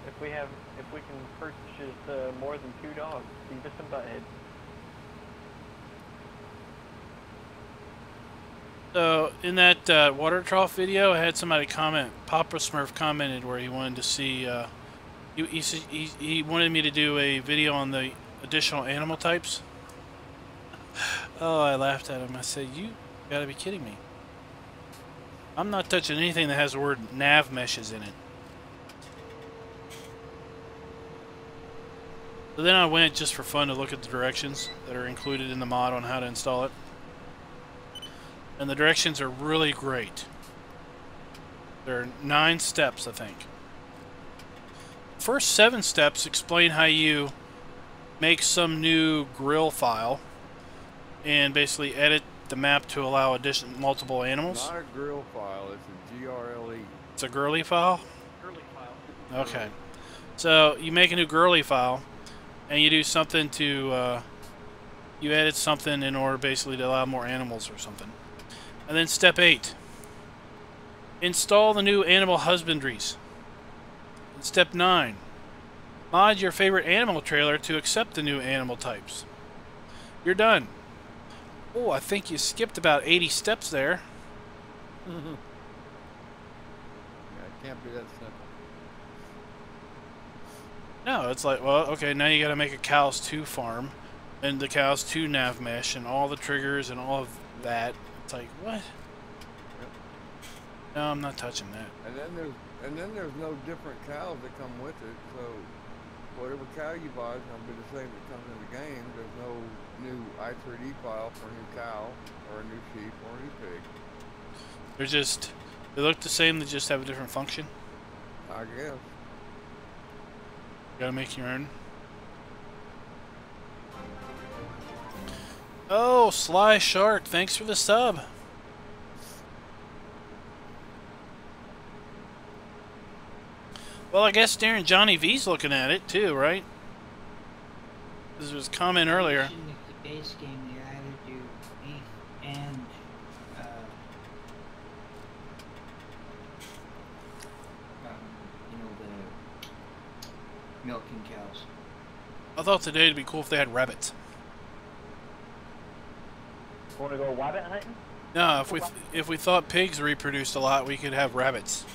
If we can purchase more than 2 dogs, Beavis and Butthead. So in that water trough video, I had somebody comment. Papa Smurf commented where he wanted to see He wanted me to do a video on the additional animal types. Oh, I laughed at him. I said, "You gotta be kidding me. I'm not touching anything that has the word nav meshes in it." So then I went just for fun to look at the directions that are included in the mod on how to install it. And the directions are really great. There are 9 steps, I think. First 7 steps explain how you make some new grill file and basically edit the map to allow multiple animals. Not a grill file, it's a GRLE. It's a girly file? Early file. Okay. So you make a new girly file and you do something to, you edit something in order basically to allow more animals or something. And then step 8. Install the new animal husbandries. And step 9. Mod your favorite animal trailer to accept the new animal types. You're done. Oh, I think you skipped about 80 steps there. Yeah, it can't be that simple. No, it's like, well, okay, now you gotta make a cows 2 farm, and the cows 2 nav mesh, and all the triggers and all of that. It's like, what? Yep. No, I'm not touching that. And then there's no different cows that come with it, so whatever cow you buy is gonna be the same that comes in the game. There's no new i3D file for a new cow, or a new sheep, or a new pig. They're just, they look the same, they just have a different function. I guess. You gotta make your own. Oh, Sly Shark, thanks for the sub. Well, I guess Darren Johnny V's looking at it too, right? This was a comment earlier. In the base game, they either do beef and you know, the milking cows. I thought today it'd be cool if they had rabbits. Want to go rabbit hunting? No, if we thought pigs reproduced a lot, we could have rabbits.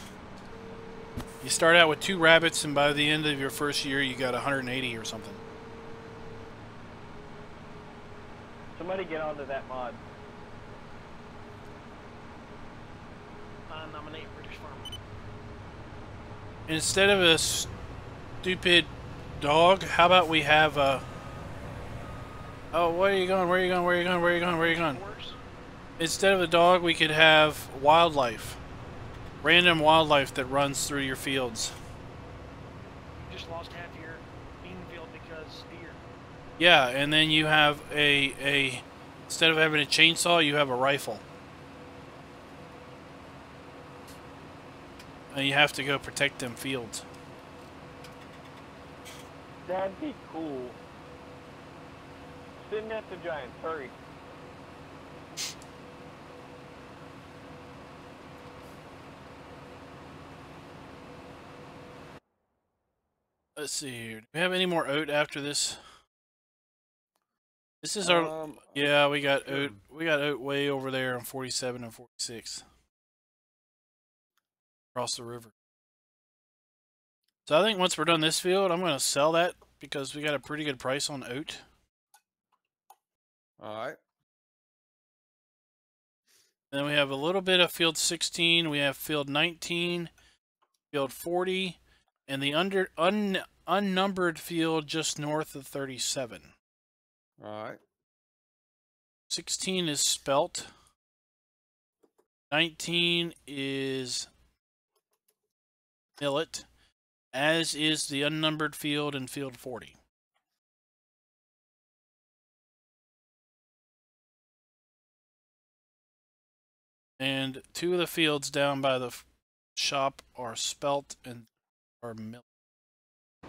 You start out with 2 rabbits, and by the end of your first year, you got 180 or something. Somebody get onto that mod. I nominate British Farmer. Instead of a stupid dog, how about we have a... Oh, where are you going? Where are you going? Where are you going? Where are you going? Where are you going? Horse. Instead of a dog, we could have wildlife. Random wildlife that runs through your fields. You just lost half your bean field because deer. Yeah, and then you have a instead of having a chainsaw, you have a rifle. And you have to go protect them fields. That'd be cool. Sitting at the giant furry. Let's see here. Do we have any more oat after this? This is our... Yeah, we got oat. We got oat way over there on 47 and 46. Across the river. So I think once we're done this field, I'm going to sell that because we got a pretty good price on oat. Alright. Then we have a little bit of field 16. We have field 19, field 40, and the unnumbered field just north of 37. Alright. 16 is spelt. 19 is millet, as is the unnumbered field in field 40. And 2 of the fields down by the shop are spelt and are millet. So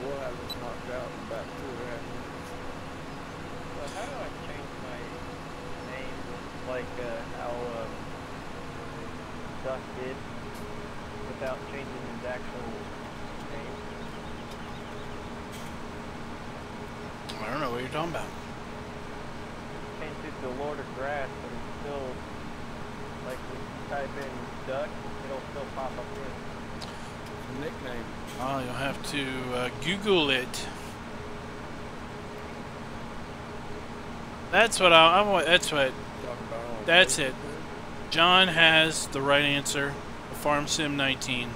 we'll have this knocked out in about 2.5 minutes. So how do I change my name like how Duck did without changing his actual name? I don't know what you're talking about. Change it to Lord of Grass, but it's still, like, when you type in duck, it'll still pop up here. Nickname. Oh, you'll have to Google it. That's what I want. That's what. Talking about on That's Facebook it. there. John has the right answer. Farm Sim 19.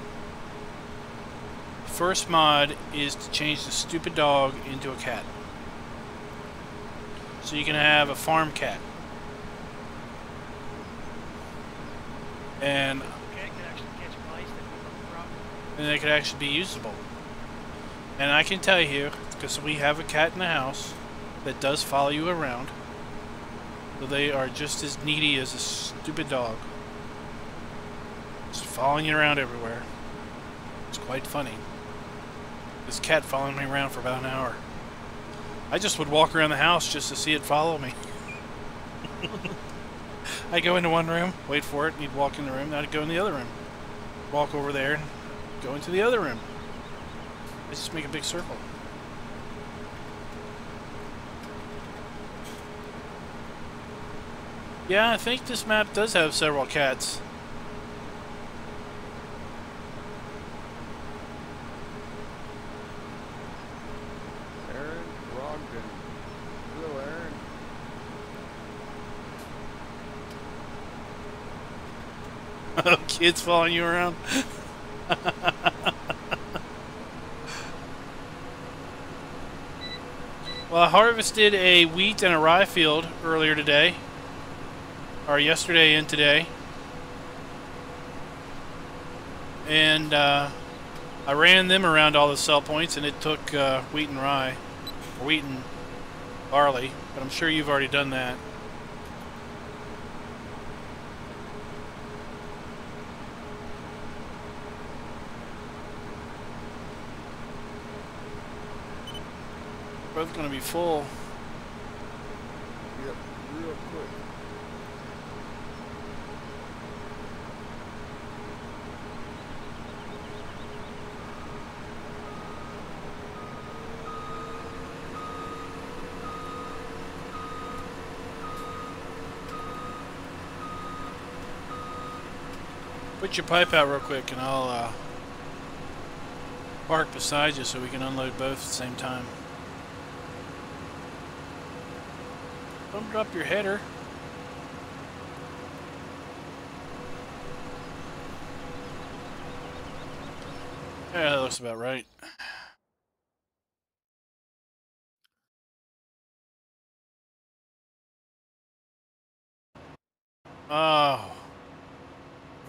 First mod is to change the stupid dog into a cat. So you can have a farm cat. And Cat can actually catch mice that move on the property. they could actually be usable. And I can tell you, because we have a cat in the house that does follow you around. So they are just as needy as a stupid dog. Just following you around everywhere. It's quite funny. This cat following me around for about an hour. I just would walk around the house just to see it follow me. I'd go into one room, wait for it, and he'd walk in the room, then I'd go in the other room. Walk over there, and go into the other room. I just make a big circle. Yeah, I think this map does have several cats. Aaron, Brogdon. Hello, Aaron. Kids following you around. Well, I harvested a wheat and a rye field earlier today. Or yesterday and today. And I ran them around all the sell points, and it took wheat and rye. Or wheat and barley. But I'm sure you've already done that. Both going to be full. Yep, real quick. Put your pipe out real quick and I'll park beside you so we can unload both at the same time. Don't drop your header. Yeah, that looks about right. Oh.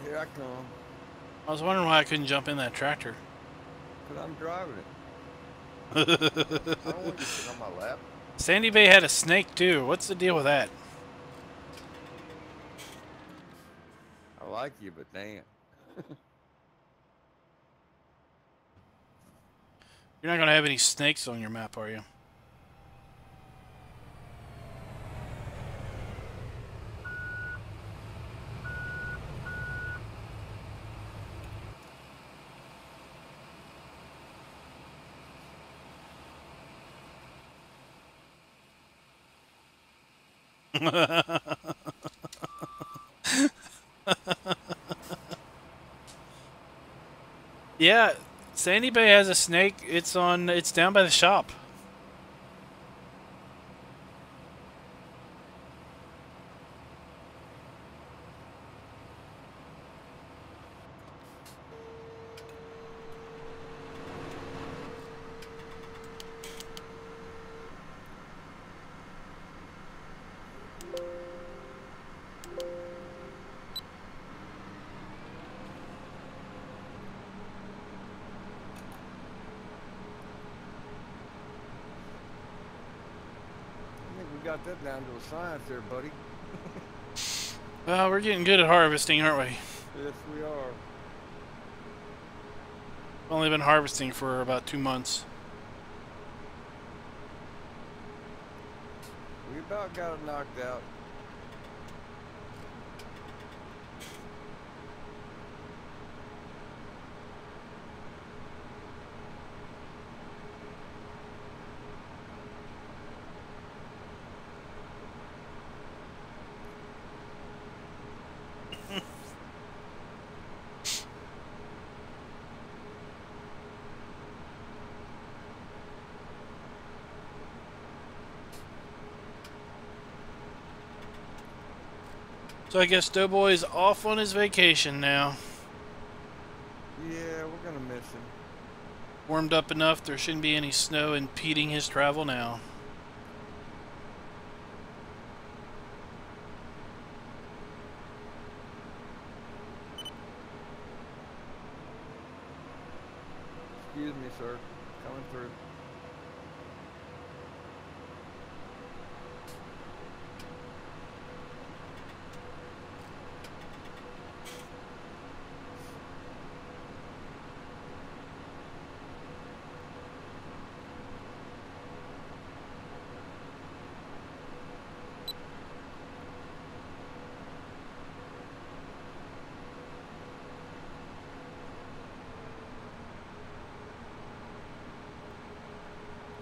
Here I come. I was wondering why I couldn't jump in that tractor. Because I'm driving it. I don't want you to sit on my lap. Sandy Bay had a snake too. What's the deal with that? I like you, but damn. You're not going to have any snakes on your map, are you? Yeah, Sandy Bay has a snake. It's down by the shop. Got that down to a science there, buddy. Well, we're getting good at harvesting, aren't we? Yes, we are. We've only been harvesting for about 2 months. We about got it knocked out. So I guess DoughBoy's off on his vacation now. Yeah, we're gonna miss him. Warmed up enough, there shouldn't be any snow impeding his travel now. Excuse me, sir. Coming through.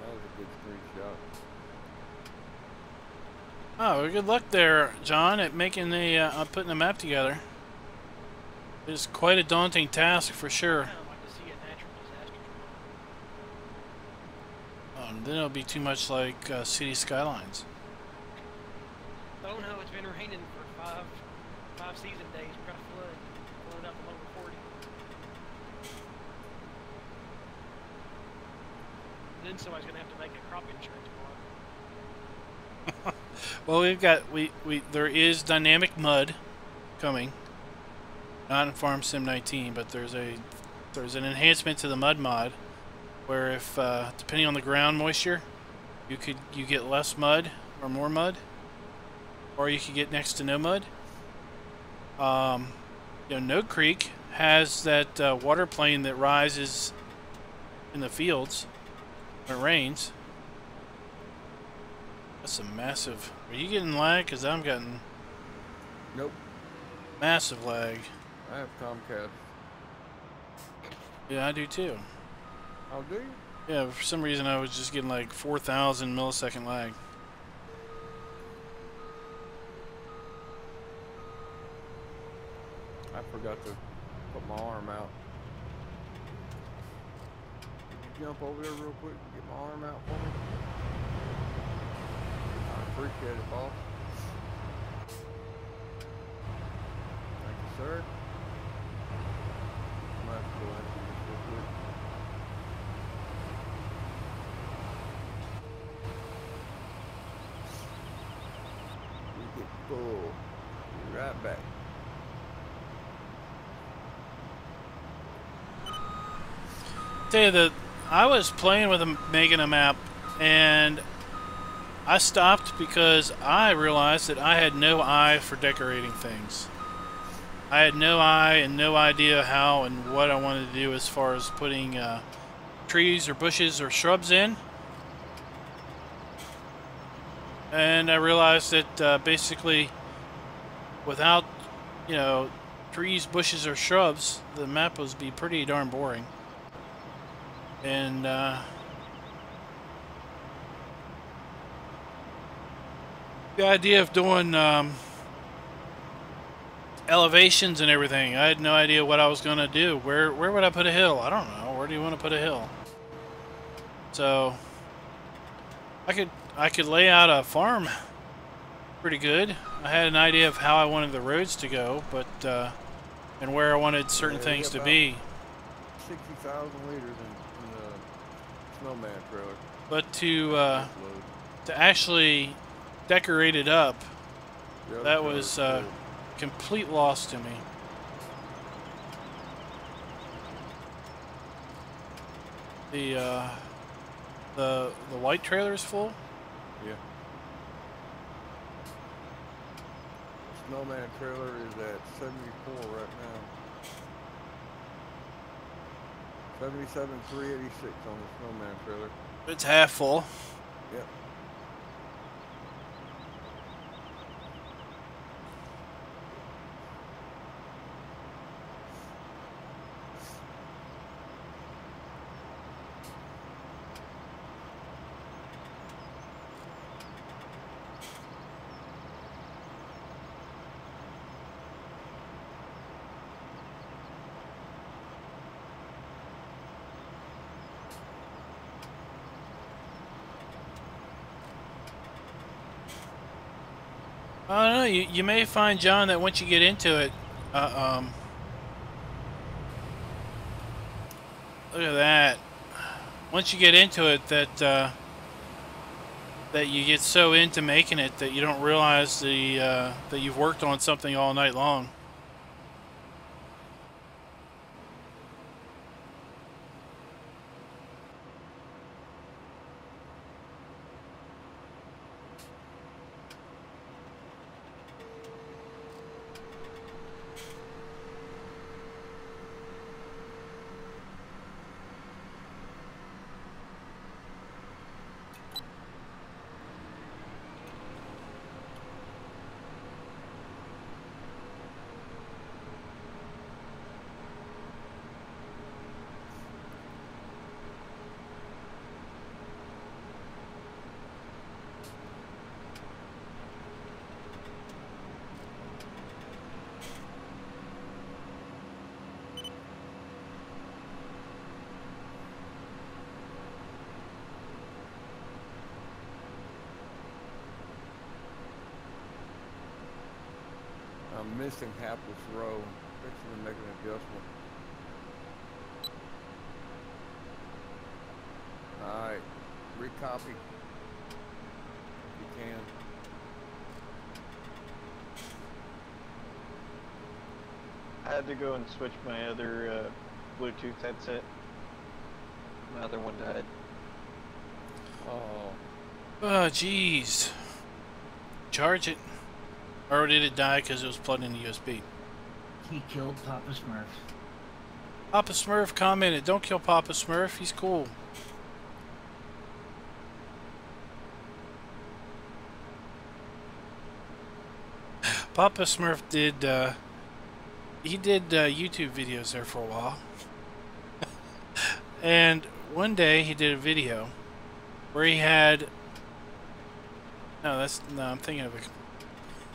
That was a good screenshot. Oh, well, good luck there, John, at making the putting the map together. It's quite a daunting task for sure. I'd like to see a natural disaster. Then it'll be too much like City Skylines. Oh no, it's been raining for five season days. We've got a flood up to over 40. Then somebody's gonna have to make a crop insurance block. Well, we've got there is dynamic mud coming. Not in Farm Sim 19, but there's an enhancement to the mud mod where if depending on the ground moisture, you get less mud or more mud, or you could get next to no mud. Node Creek has that water plane that rises in the fields when it rains. That's a massive. Are you getting lag? Because I'm getting Nope. massive lag. I have Comcast. Yeah, I do too. Oh, do you? Yeah, for some reason I was just getting like 4,000 millisecond lag. I forgot to put my arm out. Could you jump over there real quick and get my arm out for me? I appreciate it, boss. Thank you, sir. I'm gonna have to go after this real quick. We get full. Be right back. Tell you that I was playing with making a map, and I stopped because I realized that I had no eye for decorating things. I had no eye and no idea how and what I wanted to do as far as putting trees or bushes or shrubs in. And I realized that basically without, trees, bushes, or shrubs, the map would be pretty darn boring. And the idea of doing elevations and everything, I had no idea what I was going to do. Where would I put a hill? I don't know. Where do you want to put a hill? So I could lay out a farm pretty good. I had an idea of how I wanted the roads to go, but and where I wanted certain things to be. 60,000 liters in the snowman trailer. But to actually decorate it up, that was complete loss to me. The white trailer is full. Yeah. Snowman trailer is at 74 right now. 77,386 on the snowman trailer. It's half full. Yep. I don't know. You may find, John, that once you get into it, look at that. Once you get into it, that you get so into making it that you don't realize that you've worked on something all night long. I'm missing half this row. Fixing to make an adjustment. Alright, recopy. If you can. I had to go and switch my other Bluetooth headset. My other one died. Oh. Oh, jeez. Charge it. Or did it die because it was plugged into USB? He killed Papa Smurf. Papa Smurf commented, "Don't kill Papa Smurf. He's cool." Papa Smurf did. He did YouTube videos there for a while, and one day he did a video where he had. No, I'm thinking of a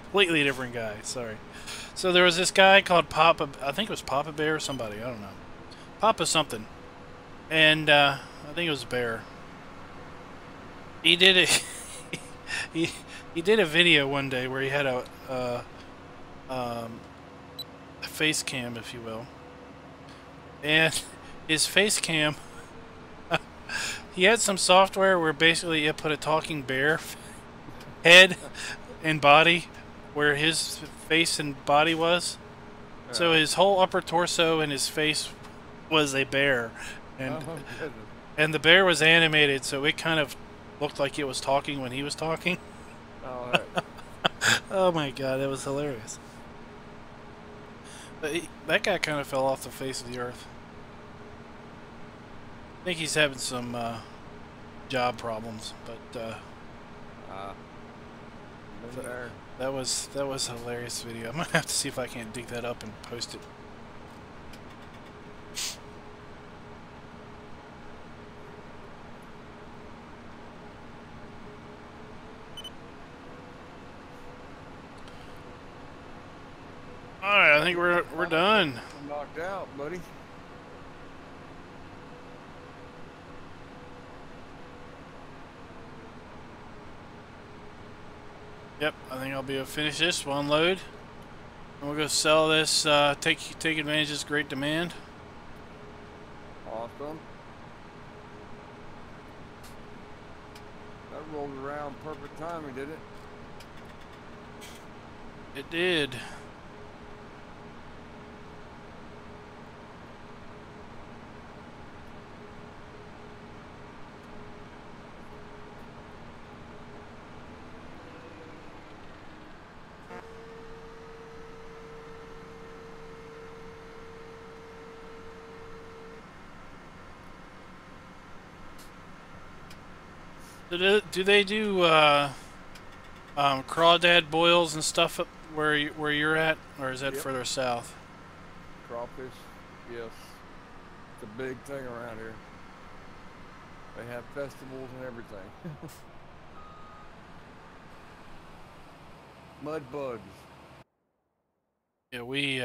completely different guy. Sorry. So there was this guy called Papa. I think it was Papa Bear or somebody. I don't know. Papa something, and I think it was Bear. He did it. he did a video one day where he had a face cam, if you will, and his face cam. He had some software where basically it put a talking bear head and body where his face and body was. So his whole upper torso and his face was a bear, and the bear was animated, so it kind of looked like it was talking when he was talking. Oh, hey. Oh my god, that was hilarious. But that guy kind of fell off the face of the earth. I think he's having some job problems, but that was a hilarious video. I'm gonna have to see if I can't dig that up and post it. All right, I think we're done. I'm knocked out, buddy. Yep, I think I'll be able to finish this. We'll unload. And we'll go sell this, take advantage of this great demand. Awesome. That rolled around perfect timing, did it? It did. Do they do crawdad boils and stuff up where you're at, or is that further south? Crawfish, yes. It's a big thing around here. They have festivals and everything. Mud bugs. Yeah, we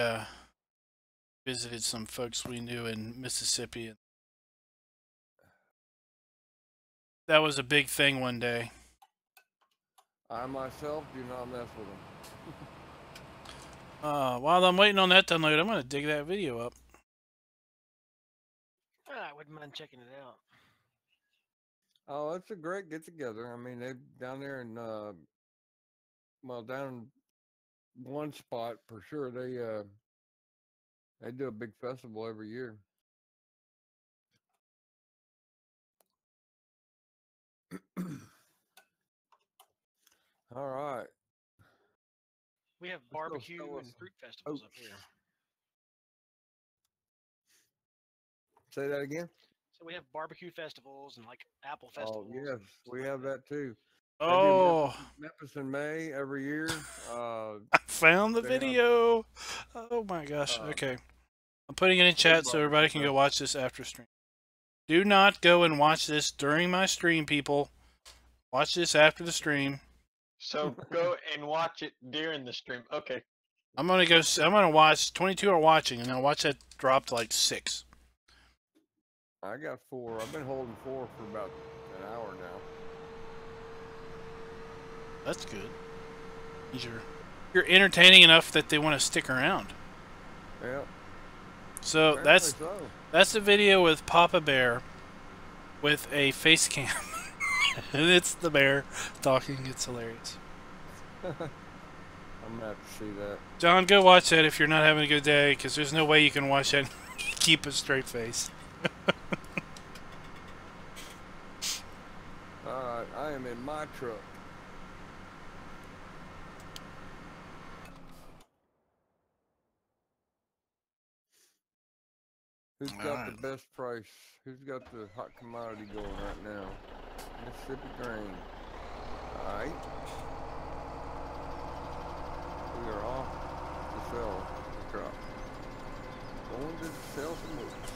visited some folks we knew in Mississippi. That was a big thing one day. I myself do not mess with them. While I'm waiting on that to download, I'm going to dig that video up. I wouldn't mind checking it out. Oh, it's a great get together. I mean, they down there in well, down one spot for sure. They do a big festival every year. All right. We have Let's go barbecue sell us and some fruit festivals up oats. here. Say that again. So we have barbecue festivals and like apple Oh festivals. yes, and we stuff have like that too. They do Oh, Memphis in May every year. I found the They have, video. Oh my gosh. Okay. I'm putting it in chat so everybody can go watch this after stream. Do not go and watch this during my stream, people. Watch this after the stream. So go and watch it during the stream. Okay. I'm gonna watch 22 are watching and I'll watch that drop to like 6. I got 4. I've been holding 4 for about an hour now. That's good. You're entertaining enough that they want to stick around. Yeah. So that's the video with Papa Bear with a face cam. And it's the bear talking. It's hilarious. I'm gonna have to see that. John, go watch that if you're not having a good day, because there's no way you can watch that and keep a straight face. Alright, I am in my truck. Who's got the best price? Who's got the hot commodity going right now? Mississippi grain. Alright. We are off to sell the crop. Going to sell some oats.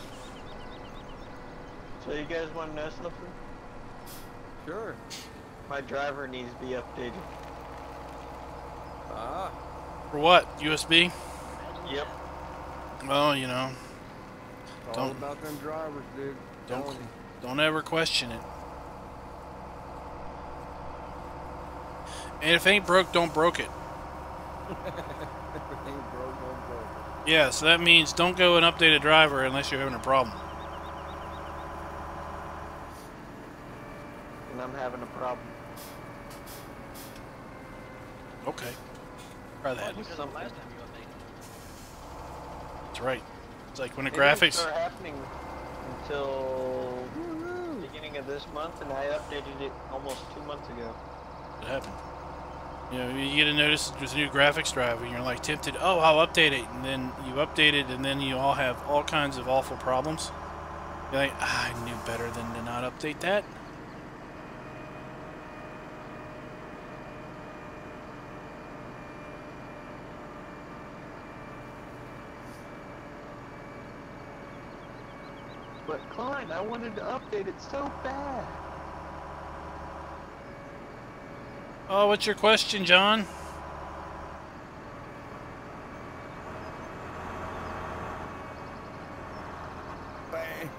So you guys want to know something? Sure. My driver needs to be updated. Ah. For what? USB? Yep. Well, you know. It's all about them drivers, dude. Don't ever question it. And if it ain't broke, don't broke it. Yeah, so that means don't go and update a driver unless you're having a problem. And I'm having a problem. Okay. Try that. Because the last time you updated. That's right. It's like when the It didn't graphics... start happening until the beginning of this month, and I updated it almost 2 months ago. It happened. You know, you get a notice there's a new graphics driver, and you're like tempted, oh, I'll update it, and then you update it, and then you all have all kinds of awful problems. You're like, I knew better than to not update that. But Klein, I wanted to update it so bad. Oh, what's your question, John? Bam.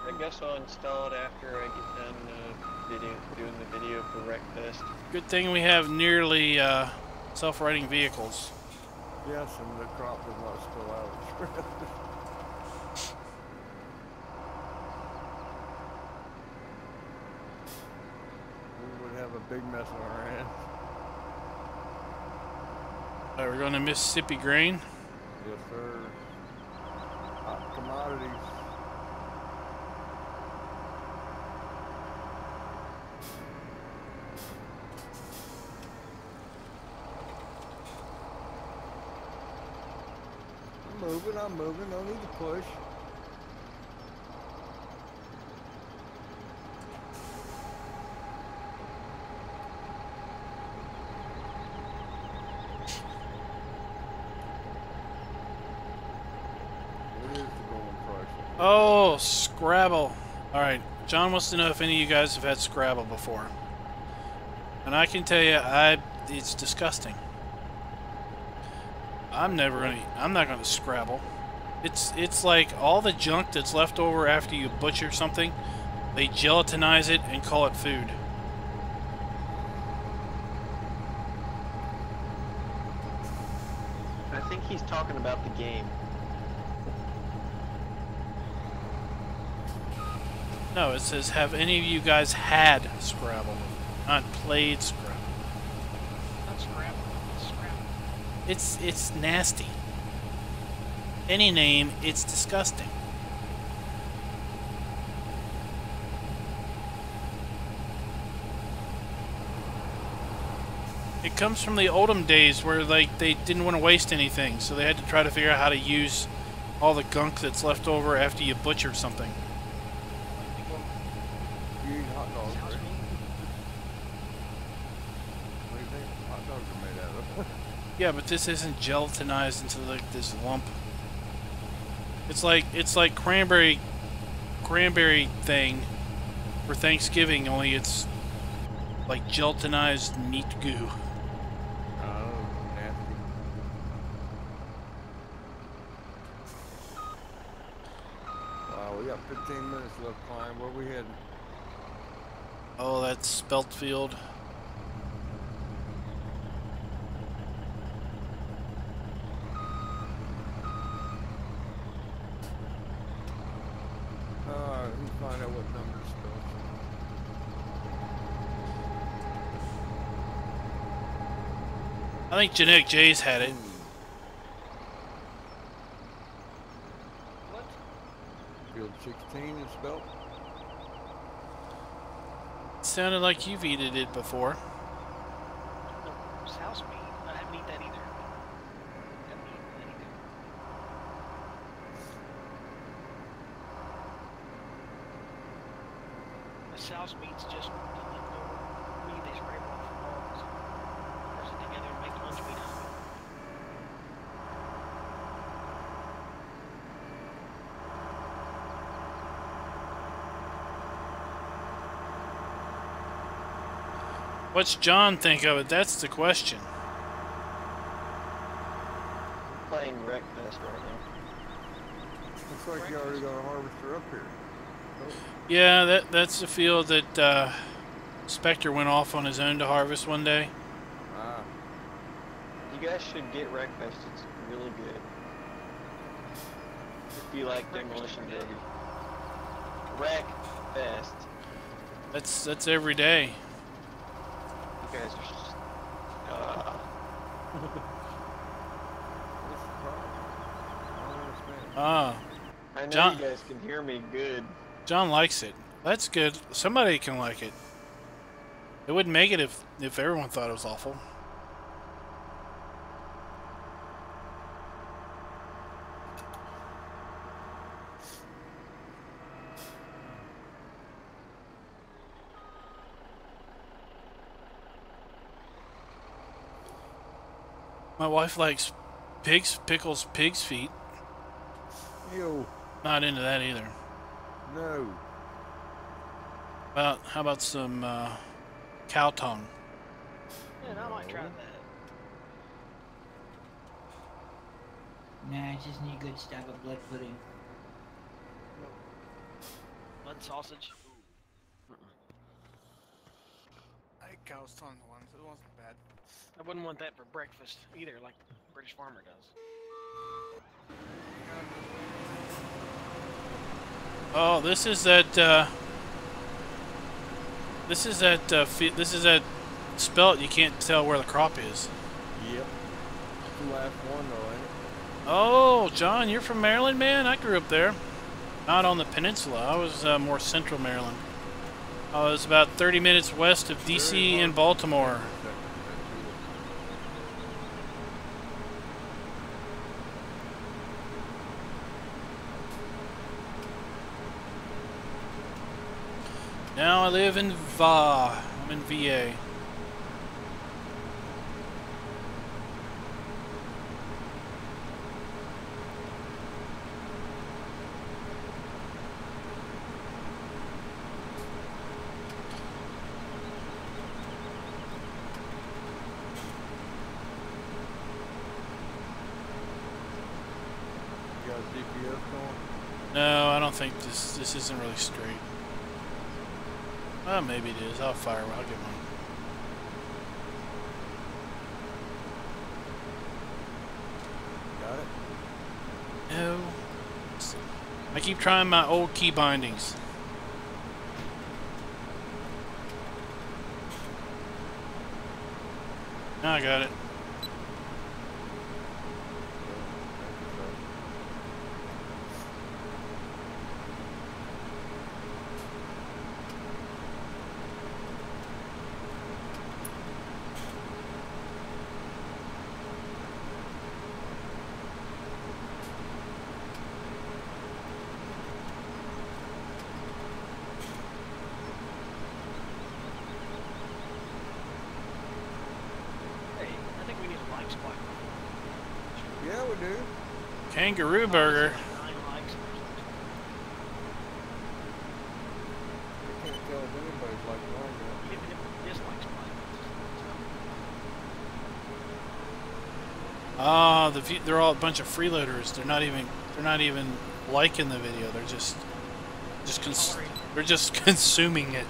I guess I'll install it after I get done doing the video for Wreckfest. Good thing we have nearly self-riding vehicles. Yes, and the crop does not spill out. We would have a big mess on our hands. All right, we're going to Mississippi grain. Yes, sir. Hot commodities. I'm moving, no need to push. What is the going price? Oh, Scrabble. All right, John wants to know if any of you guys have had Scrabble before. And I can tell you, it's disgusting. I'm not gonna Scrabble. It's like all the junk that's left over after you butcher something, they gelatinize it and call it food. talking about the game. No, it says, have any of you guys had Scrabble? Not played Scrabble. Not Scrabble. It's Scrabble. It's nasty. Any name, it's disgusting. It comes from the Oldham days where like they didn't want to waste anything, so they had to try to figure out how to use all the gunk that's left over after you butchered something. You eat hot dogs, Sounds right? mean. What do you think hot dogs are made out of? Yeah, but this isn't gelatinized into like this lump. It's like cranberry thing for Thanksgiving, only it's like gelatinized meat goo. Oh, nasty. Wow, we got 15 minutes left climb. Where we heading? Oh, that's spelt field. Let me find out what number it's spelled. I think Genetic J's had it. What? Field 16 is spelled. It sounded like you've eaten it before. No, souse meat. I haven't eaten that either. Haven't eaten that either. A souse meat's just meat they scrape off from logs. Press it together and make lunch meat out of it. What's John think of it? That's the question. Playing Wreckfest right now. Looks like you already got a harvester up here. Oh, Yeah, that's the field that Spectre went off on his own to harvest one day. ah. You guys should get Wreckfest. It's really good. If you like Demolition Derby. Wreckfest. That's every day. You guys are just... What's the problem? I don't understand. Ah, I know John- you guys can hear me good. John likes it. That's good. Somebody can like it. It wouldn't make it if everyone thought it was awful. My wife likes pickles pig's feet. Ew. Not into that either. No. How about some cow tongue? Man, I might try that. Nah, I just need a good stab of blood pudding. Blood sausage. I ate cow's tongue once. It wasn't bad. I wouldn't want that for breakfast either, like British Farmer does. Oh, this is that. This is that spelt. You can't tell where the crop is. Yep. The last one though, ain't it? Oh, John, you're from Maryland, man. I grew up there. Not on the peninsula. I was more central Maryland. I was about 30 minutes west of D.C. and Baltimore. Now I live in I'm in VA. You got a GPS going? No, I don't think this isn't really straight. Well, maybe it is. I'll get one. Got it? No. I keep trying my old key bindings. Now I got it. Yeah, we do. Kangaroo burger. I can't tell if anybody's like mine Ah, they're all a bunch of freeloaders. They're not even liking the video. They're just consuming it.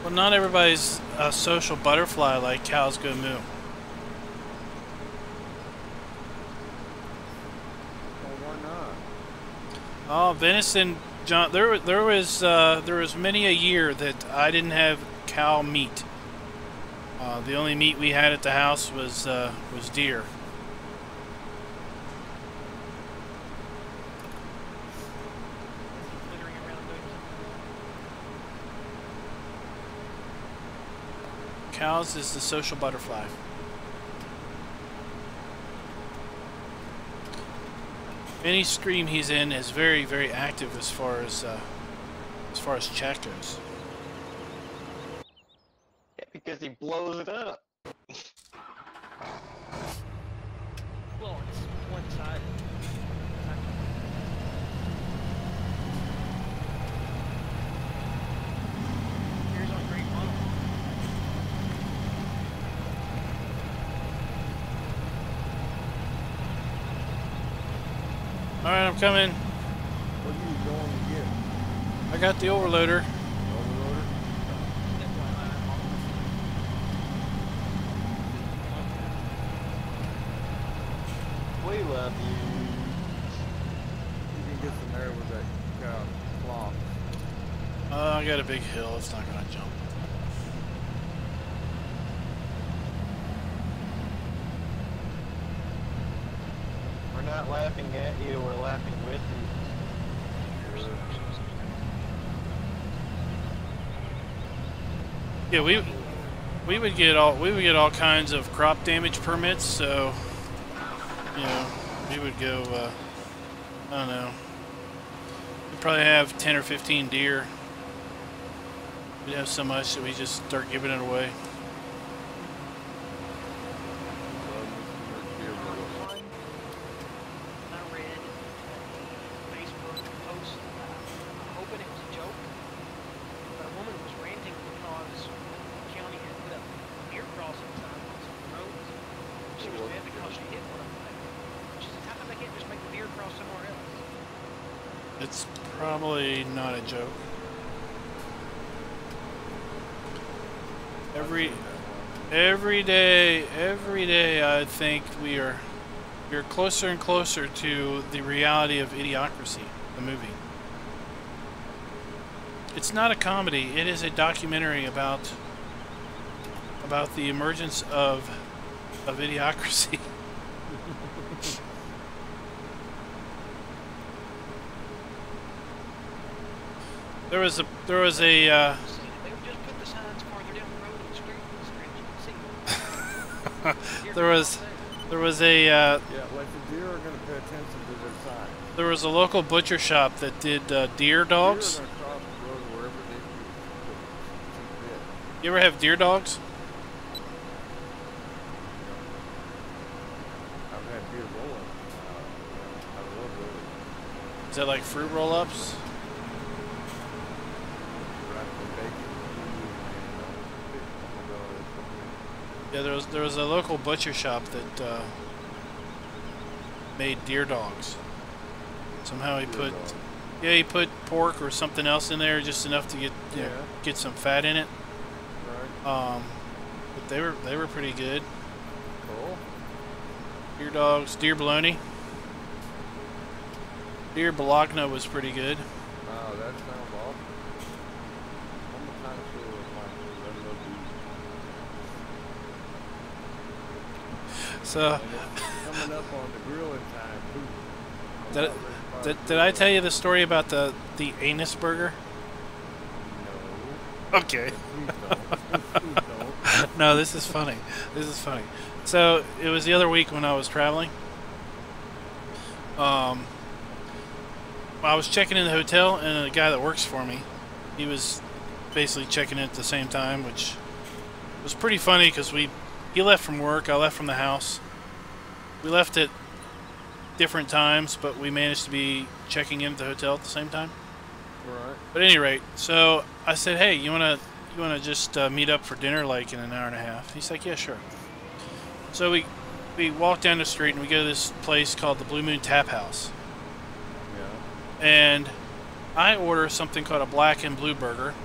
Well, not everybody's a social butterfly like cows go moo. Oh, venison, John. There was many a year that I didn't have cow meat. The only meat we had at the house was deer. Cows is the social butterfly. Any stream he's in is very, very active as far as chat goes. Yeah, because he blows it up. Well, it's one-sided. Here's on Great Model. Alright, I'm coming. What are you going to get? I got the overloader. Overloader? We love you. You can get some air with that cow cloth. I got a big hill. It's not gonna jump. We're not laughing at you, we're laughing with you. Yeah, we would get all kinds of crop damage permits. So, you know, we would go. I don't know. We'd probably have 10 or 15 deer. We'd have so much that we just start giving it away. I read a Facebook post, hoping it was a joke, but a woman was ranting because the county had put up deer crossing signs on some roads. She was mad because she hit one of them. She says, how come they can't just make the deer cross somewhere else? It's probably not a joke. Every day, I think we're closer and closer to the reality of Idiocracy, the movie. It's not a comedy. It is a documentary about the emergence of Idiocracy. There was a They would just put the signs farther down the road on the street so you can see. there was a Yeah, like the deer are going to pay attention to their sign. there was a local butcher shop that did deer dogs. Deer are going to cross the road wherever they see fit. You ever have deer dogs? I've had deer roll-ups. I love those. Is that like fruit roll-ups? Yeah, there was a local butcher shop that made deer dogs. Somehow he Deer put, dog. yeah, he put pork or something else in there, just enough to get Yeah. get some fat in it. Right. But they were pretty good. Cool. Deer dogs, deer bologna. Deer bologna was pretty good. Wow, that sounds awesome. I'm a connoisseur of my food. I love these. So, And it's coming up on the grilling time too. I'm did, about ready to fire did, the did grill I up. tell you the story about the anus burger? No. Okay. Please don't. Please don't. No, this is funny. This is funny. So it was the other week when I was traveling. I was checking in the hotel, and the guy that works for me, he was basically checking in at the same time, which was pretty funny because he left from work, I left from the house. We left at different times, but we managed to be checking in at the hotel at the same time. Right. But at any rate, so I said, "Hey, you wanna just meet up for dinner like in an hour and a half?" He's like, "Yeah, sure." So we walk down the street and we go to this place called the Blue Moon Tap House, Yeah. and I order something called a black and blue burger,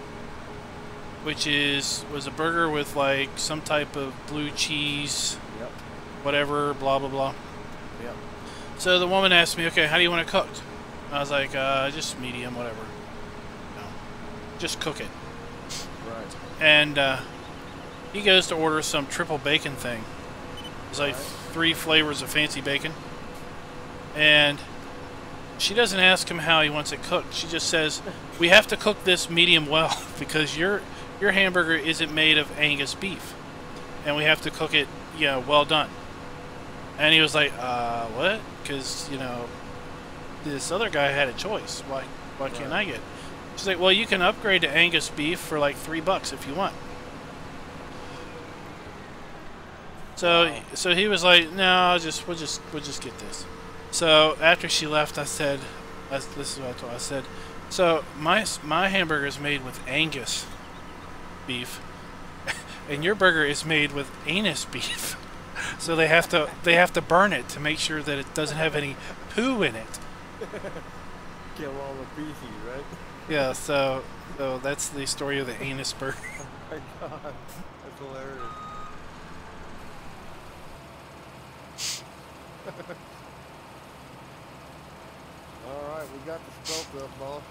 which was a burger with like some type of blue cheese, Yep. whatever, blah blah blah. Yep. So the woman asked me, "Okay, how do you want it cooked?" I was like, "Just medium, whatever. No, just cook it." Right. And he goes to order some triple bacon thing. It's like Right. 3 flavors of fancy bacon. And she doesn't ask him how he wants it cooked. She just says, "We have to cook this medium well because your hamburger isn't made of Angus beef. And we have to cook it, well done." And he was like, what? Because, this other guy had a choice. Why can't I get it? She's like, "Well, you can upgrade to Angus beef for like $3 if you want." So he was like, "No, we'll just get this." So after she left, I said, "This is what I told her." I said, "So my hamburger is made with Angus beef, and your burger is made with anus beef. So they have to burn it to make sure that it doesn't have any poo in it." Kill all the feces, right? Yeah. So that's the story of the anus burger. Oh my God, that's hilarious. All right, we got the smoke up, boss,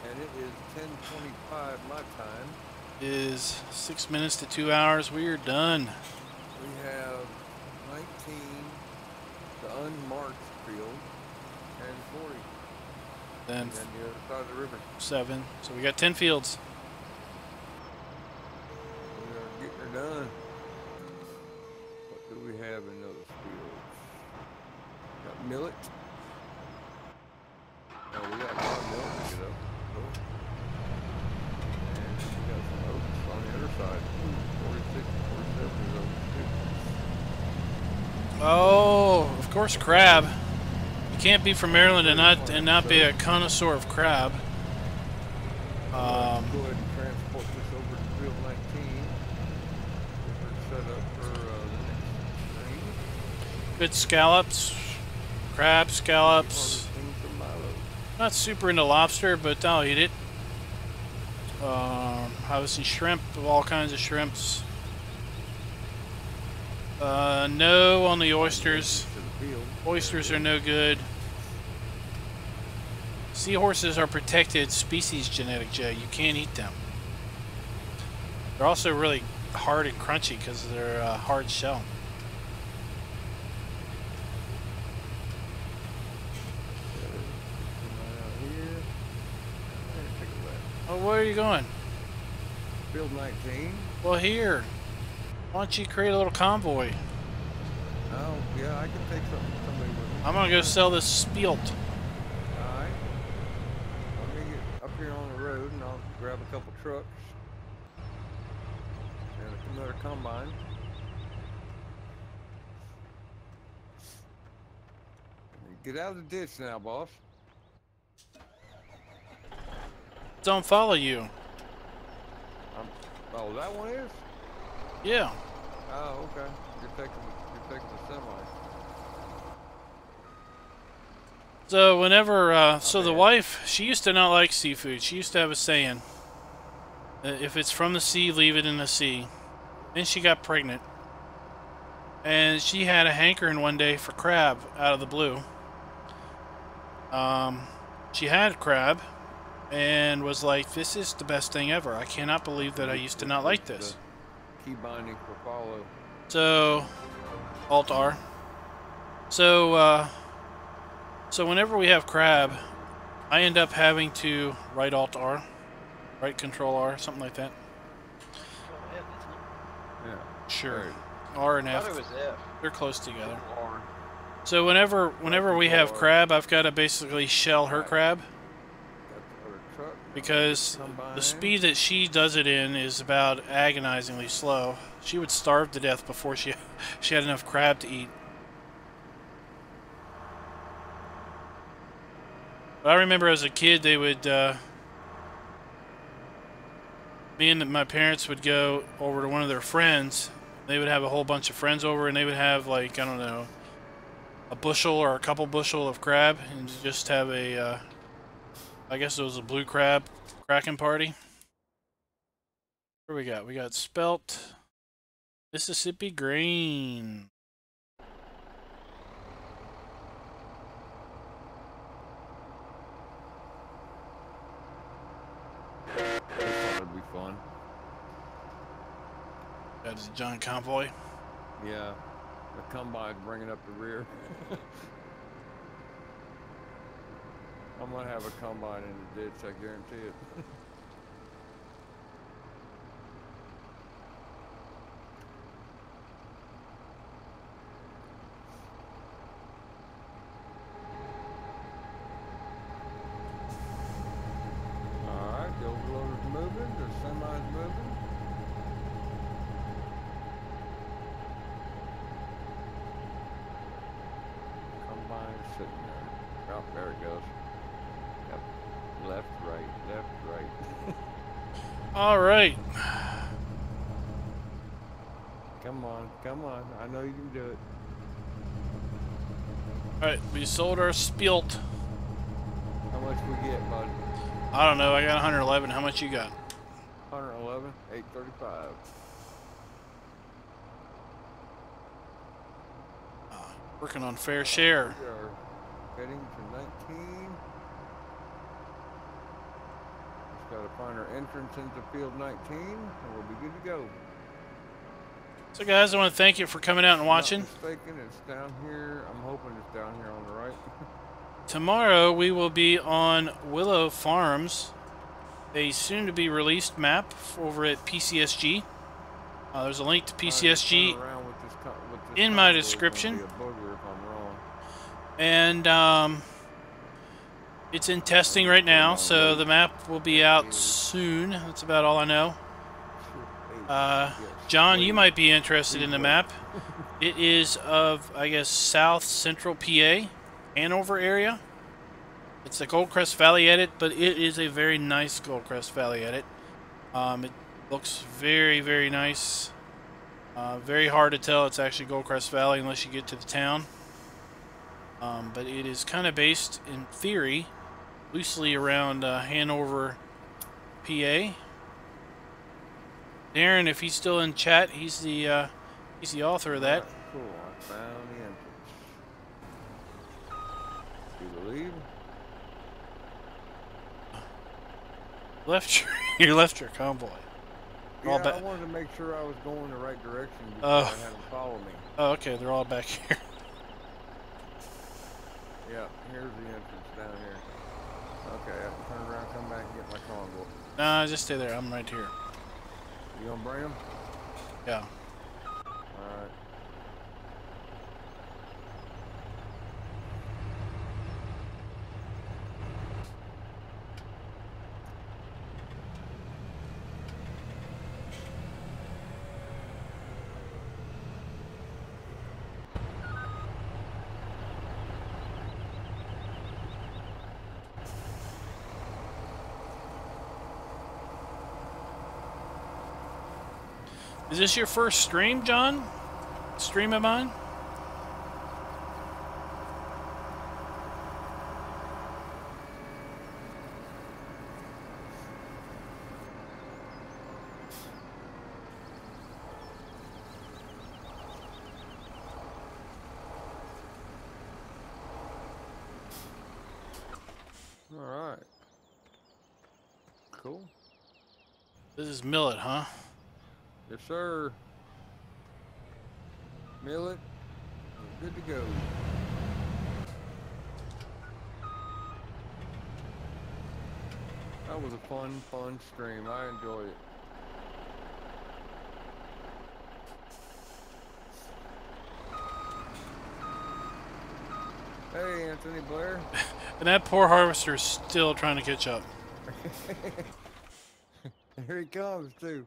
and it is 10:25 my time. Is 6 minutes to 2 hours. We are done. We have 19, the unmarked field, and 40, Then and then the other side of the river. 7. So we got 10 fields. We are getting her done. What do we have in those fields? Got millet. Oh, we got a lot of millet to get up. Cool. And we got some oats on the other side. 46, 47 is oats too. Oh, of course, crab. You can't be from Maryland and not be a connoisseur of crab. Let's go ahead and transport this over to field 19. Get her set up for the next train. Good scallops, crab scallops. Harvesting some milo. Not super into lobster, but I'll eat it. Obviously shrimp, of all kinds of shrimps. No on the oysters. To the field. Oysters are no good. Seahorses are protected species genetic, Jay. You can't eat them. They're also really hard and crunchy because of their hard shell. Oh, where are you going? Field 19. Well, here. Why don't you create a little convoy? Oh, yeah, I can take somebody with me. I'm gonna go sell this spielt. Alright. Let me get up here on the road and I'll grab a couple trucks. And another combine. Get out of the ditch now, boss. Don't follow you. Oh, that one is? Yeah. Oh, okay. You're taking the semi. So whenever, so the wife, she used to not like seafood. She used to have a saying, if it's from the sea, leave it in the sea. Then she got pregnant. And she had a hankering one day for crab out of the blue. She had crab and was like, this is the best thing ever. I cannot believe that I used to not like this. Key binding for follow. So, Alt-R. So, so whenever we have crab, I end up having to right Alt-R, right Control-R, something like that. Oh, F, isn't it? Yeah. Sure. Right. R and I F, thought it was F. they're close together. R. So whenever we have crab, I've got to basically shell her crab, because the speed that she does it in is about agonizingly slow. She would starve to death before she had enough crab to eat. But I remember as a kid, they would, me and my parents would go over to one of their friends. They would have a whole bunch of friends over, and they would have, like, I don't know, a bushel or a couple bushel of crab, and just have a, I guess it was a blue crab cracking party. What do we got? We got spelt Mississippi green. That'd be fun. That is John Convoy. Yeah. The combine bringing up the rear. I'm gonna have a combine in the ditch, I guarantee it. Alright, the overloader's moving, the semi's moving. Combine's sitting there. Oh, there it goes. Yep. Left, right, left, right. All right. Come on, come on. I know you can do it. All right, we sold our spielt. How much we get, bud? I don't know. I got 111. How much you got? 111, 835. Working on fair share. We are heading to 19. Just got to find our entrance into field 19, and we'll be good to go. So, guys, I want to thank you for coming out and watching. Not mistaken, it's down here. I'm hoping it's down here on the right. Tomorrow we will be on Willow Farms, a soon-to-be released map over at PCSG. There's a link to PCSG in my description. And it's in testing right now, so the map will be out soon. That's about all I know. John, you might be interested in the map. It is of, I guess, south central PA, Hanover area. It's a Goldcrest Valley edit, but it is a very nice Goldcrest Valley edit. It looks very, very nice. Very hard to tell it's actually Goldcrest Valley unless you get to the town. But it is kind of based, in theory, loosely around Hanover, PA. Darren, if he's still in chat, he's the author of that. Cool, I found the entrance. Do you believe? You left your convoy. Yeah, I wanted to make sure I was going the right direction before I had them follow me. Oh, okay, they're all back here. Yeah, here's the entrance down here. Okay, I have to turn around, come back, and get my convoy. Nah, just stay there. I'm right here. You gonna bring them? Yeah. Alright. Is this your first stream, John? Stream of mine? All right. Cool. This is millet, huh? Yes, sir. Millet. We're good to go. That was a fun stream. I enjoyed it. Hey, Anthony Blair. And that poor harvester is still trying to catch up. Here he comes, too.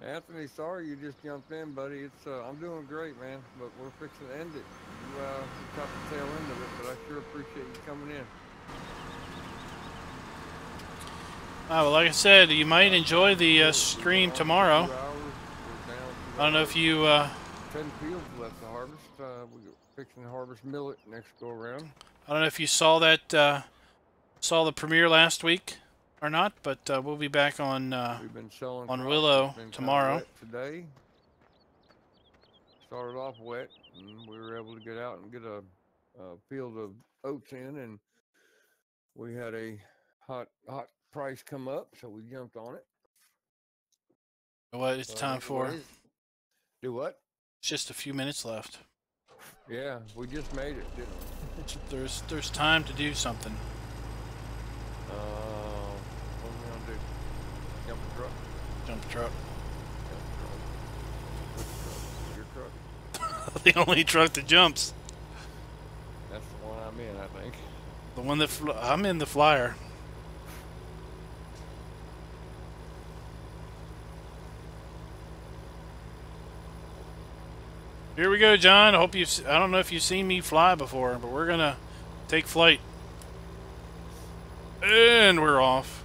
Anthony, sorry you just jumped in, buddy. It's I'm doing great, man, but we're fixing to end it. You caught the tail end of it, but I sure appreciate you coming in. Well, like I said, you might enjoy the stream tomorrow. I don't know if you... 10 fields left to harvest. We're fixing to harvest millet next go around. I don't know if you saw that, saw the premiere last week or not, but we'll be back on We've been selling on crops. Willow Been tomorrow. wet today. Started off wet, and we were able to get out and get a field of oats in, and we had a hot price come up, so we jumped on it. What it's time for? Do what? It's just a few minutes left. Yeah, we just made it, didn't we? There's time to do something. What are we gonna do? Jump the truck? Jump the truck. Which truck? Your truck? The only truck that jumps. That's the one I'm in, I think. The one that I'm in the flyer. Here we go, John. I don't know if you've seen me fly before, but we're gonna take flight. And we're off.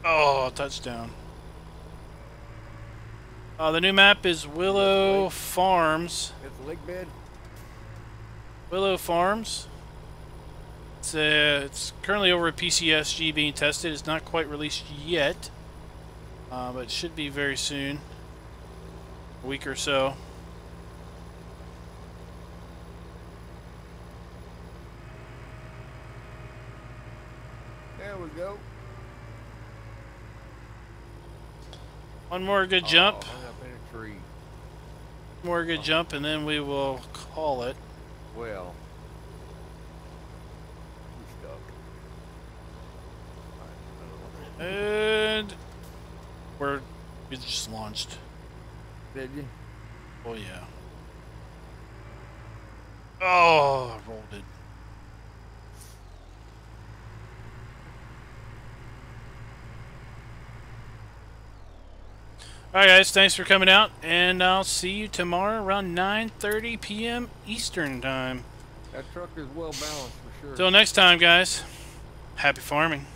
Oh, touchdown. The new map is Willow Farms. It's a lake bed. Willow Farms. It's currently over at PCSG being tested. It's not quite released yet. But it should be very soon. A week or so. There we go. One more good jump. Hung up in a tree. More good jump, and then we will call it. Well, we stuck. And we just launched. Did you? Oh yeah. Oh, I rolled it. Alright guys, thanks for coming out, and I'll see you tomorrow around 9:30 p.m. Eastern Time. That truck is well balanced for sure. Till next time, guys. Happy farming.